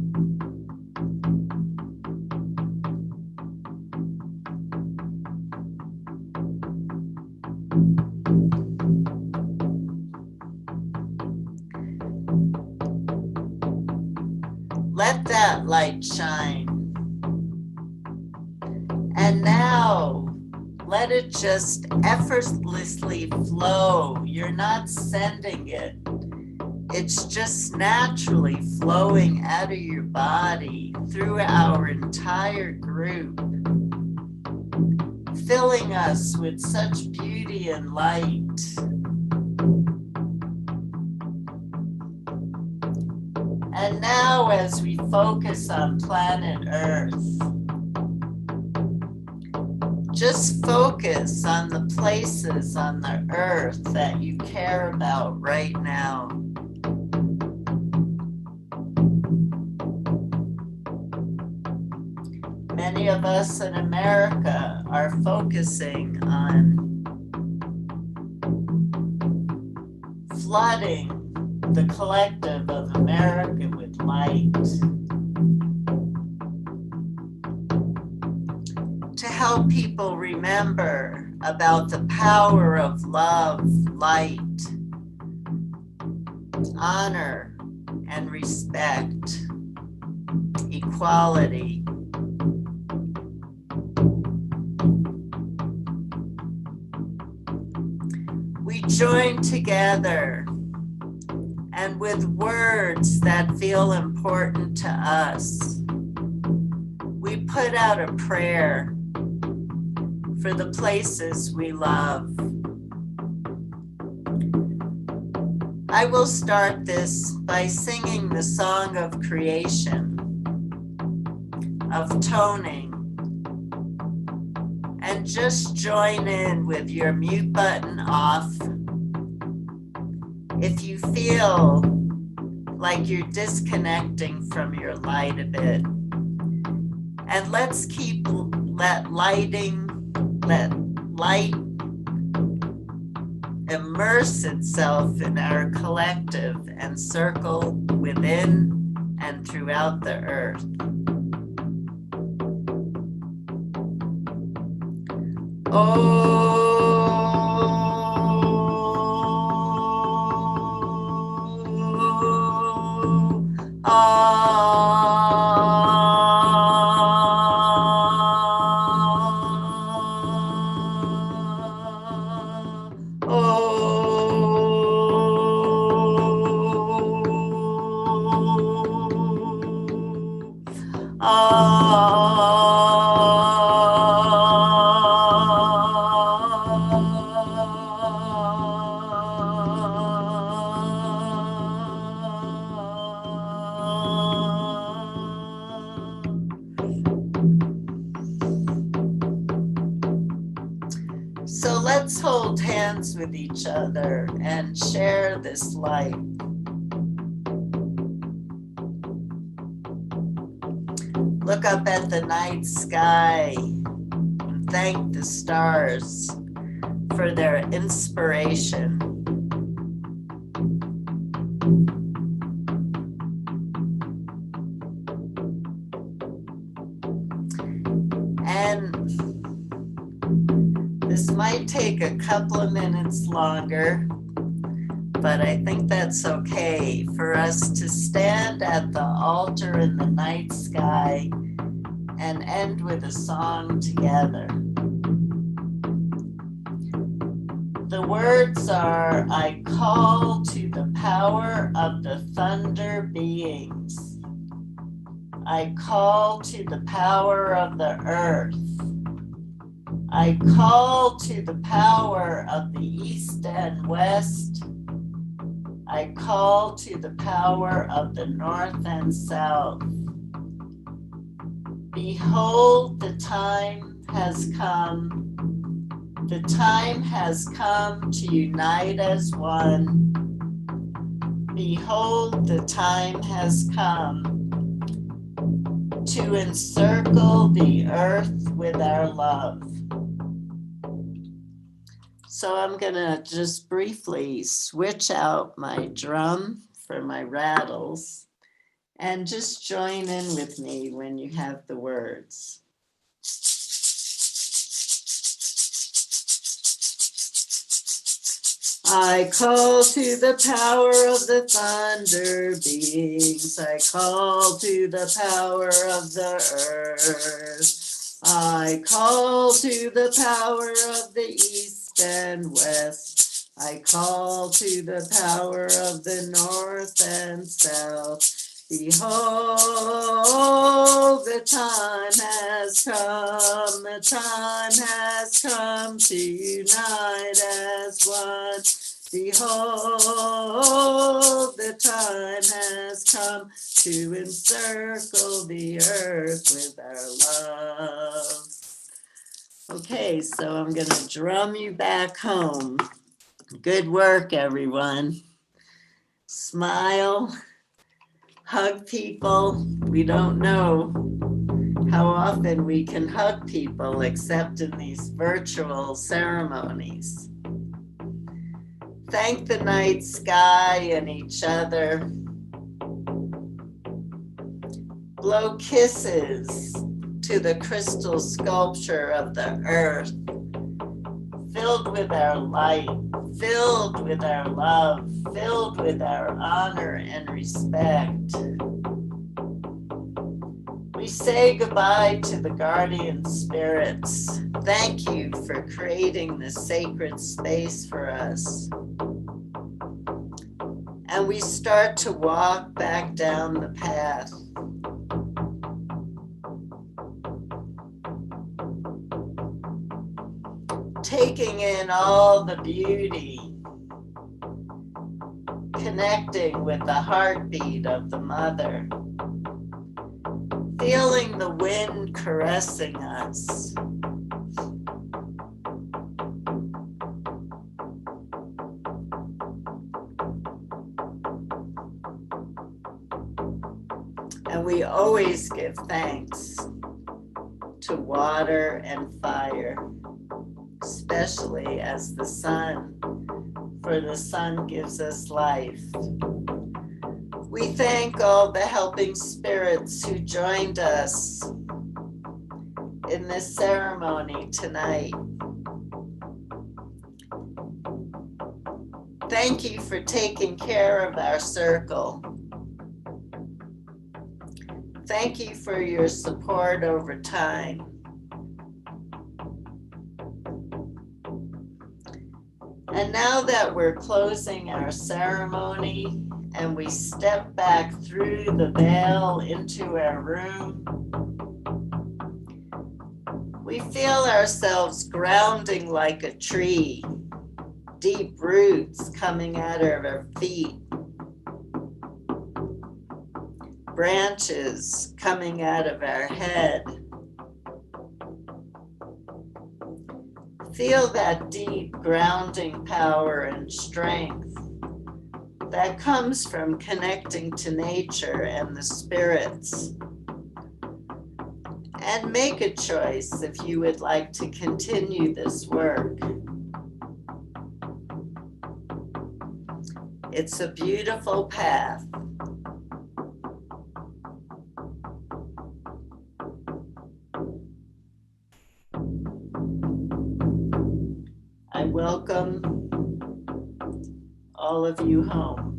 Let that light shine. And now, let it just effortlessly flow. You're not sending it. It's just naturally flowing out of your body through our entire group, filling us with such beauty and light. And now, as we focus on planet Earth, just focus on the places on the earth that you care about right now. Many of us in America are focusing on flooding the collective of America with light. help people remember about the power of love, light, honor, and respect, equality. We join together, and with words that feel important to us, we put out a prayer for the places we love. I will start this by singing the song of creation, of toning, and just join in with your mute button off. If you feel like you're disconnecting from your light a bit, and let's keep let light immerse itself in our collective and circle within and throughout the earth. So let's hold hands with each other and share this light. Look up at the night sky and thank the stars for their inspiration. And this might take a couple of minutes longer, but I think that's okay for us to stand at the altar in the night sky and end with a song together. The words are, I call to the power of the thunder beings. I call to the power of the earth. I call to the power of the east and west. I call to the power of the north and south. Behold, the time has come. The time has come to unite as one. Behold, the time has come to encircle the earth with our love. So I'm gonna just briefly switch out my drum for my rattles and just join in with me when you have the words. I call to the power of the thunder beings. I call to the power of the earth. I call to the power of the east and west. I call to the power of the north and south. Behold, the time has come. The time has come to unite as one. Behold, the time has come to encircle the earth with our love. Okay, so I'm going to drum you back home. Good work, everyone. Smile, hug people. We don't know how often we can hug people except in these virtual ceremonies. Thank the night sky and each other. Blow kisses to the crystal sculpture of the earth, filled with our light, filled with our love, filled with our honor and respect. We say goodbye to the guardian spirits. Thank you for creating this sacred space for us. And we start to walk back down the path. Taking in all the beauty, connecting with the heartbeat of the mother, feeling the wind caressing us. And we always give thanks to water and fire, especially as the sun, for the sun gives us life. We thank all the helping spirits who joined us in this ceremony tonight. Thank you for taking care of our circle. Thank you for your support over time. And now that we're closing our ceremony and we step back through the veil into our room, we feel ourselves grounding like a tree, deep roots coming out of our feet, branches coming out of our head. Feel that deep grounding power and strength that comes from connecting to nature and the spirits. And make a choice if you would like to continue this work. It's a beautiful path. I welcome all of you home.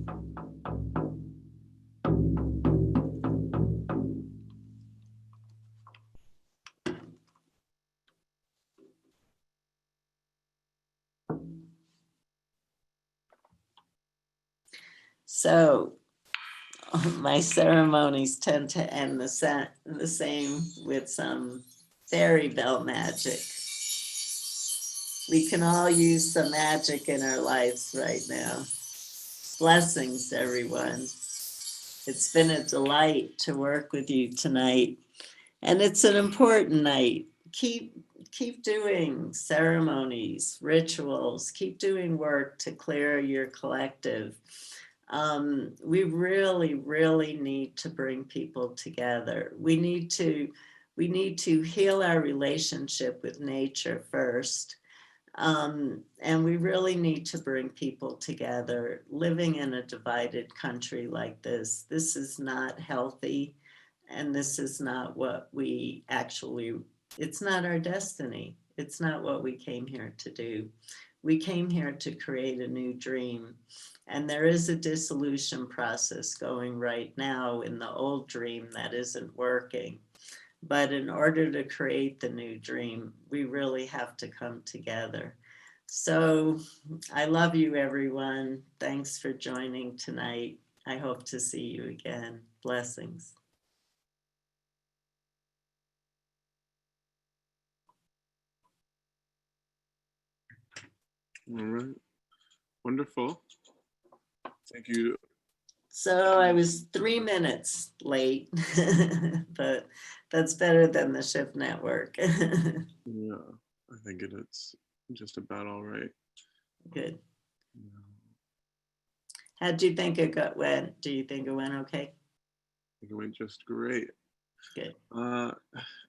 So my ceremonies tend to end the same with some fairy bell magic. We can all use some magic in our lives right now. Blessings, everyone. It's been a delight to work with you tonight. And it's an important night. Keep doing ceremonies, rituals, keep doing work to clear your collective. We really, really need to bring people together. We need to heal our relationship with nature first. And we really need to bring people together. Living in a divided country like this is not healthy. And this is not what we actually, it's not our destiny. It's not what we came here to do. We came here to create a new dream. And there is a dissolution process going right now in the old dream that isn't working. But in order to create the new dream, we really have to come together. So I love you, everyone. Thanks for joining tonight. I hope to see you again. Blessings. All right. Wonderful. Thank you. So I was 3 minutes late, but that's better than the shift network. Yeah, I think it's just about all right. Good. Yeah. How do you think it went? Do you think it went okay? I think it went just great. Good.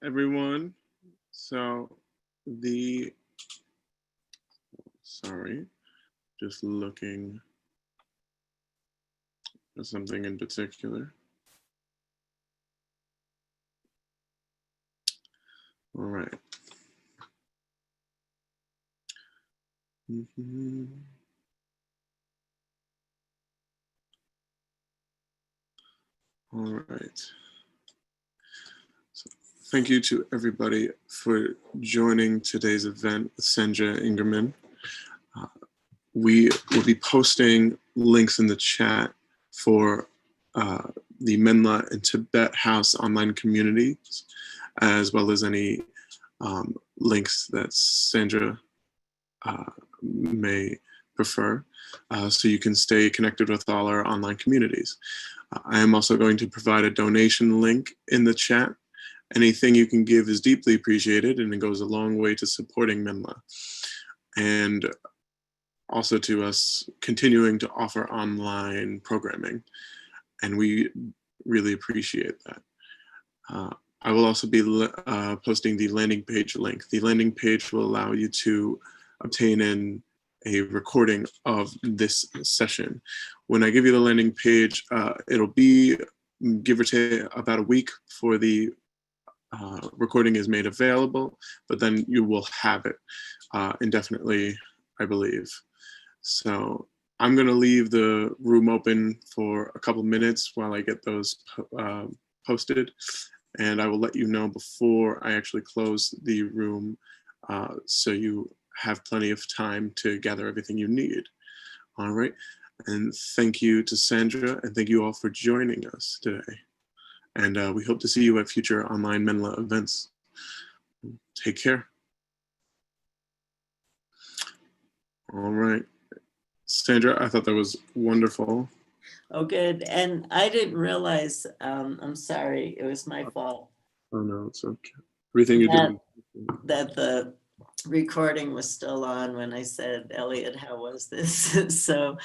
Everyone, so sorry, just looking at something in particular. All right. Mhm. All right. So thank you to everybody for joining today's event with Sandra Ingerman. We will be posting links in the chat for the Menla and Tibet House online communities, as well as any links that Sandra may prefer, so you can stay connected with all our online communities. I am also going to provide a donation link in the chat. Anything you can give is deeply appreciated, and it goes a long way to supporting Menla, and also to us continuing to offer online programming. And we really appreciate that. I will also be posting the landing page link. The landing page will allow you to obtain a recording of this session. When I give you the landing page, it'll be give or take about a week for the recording is made available, but then you will have it indefinitely, I believe. So I'm going to leave the room open for a couple minutes while I get those posted, and I will let you know before I actually close the room, so you have plenty of time to gather everything you need. All right. And thank you to Sandra, and thank you all for joining us today. And we hope to see you at future online Menla events. Take care. All right. Sandra, I thought that was wonderful. Oh, good. And I didn't realize, I'm sorry, it was my fault. Oh, no, it's okay. Everything you did. That the recording was still on when I said, Elliot, how was this? So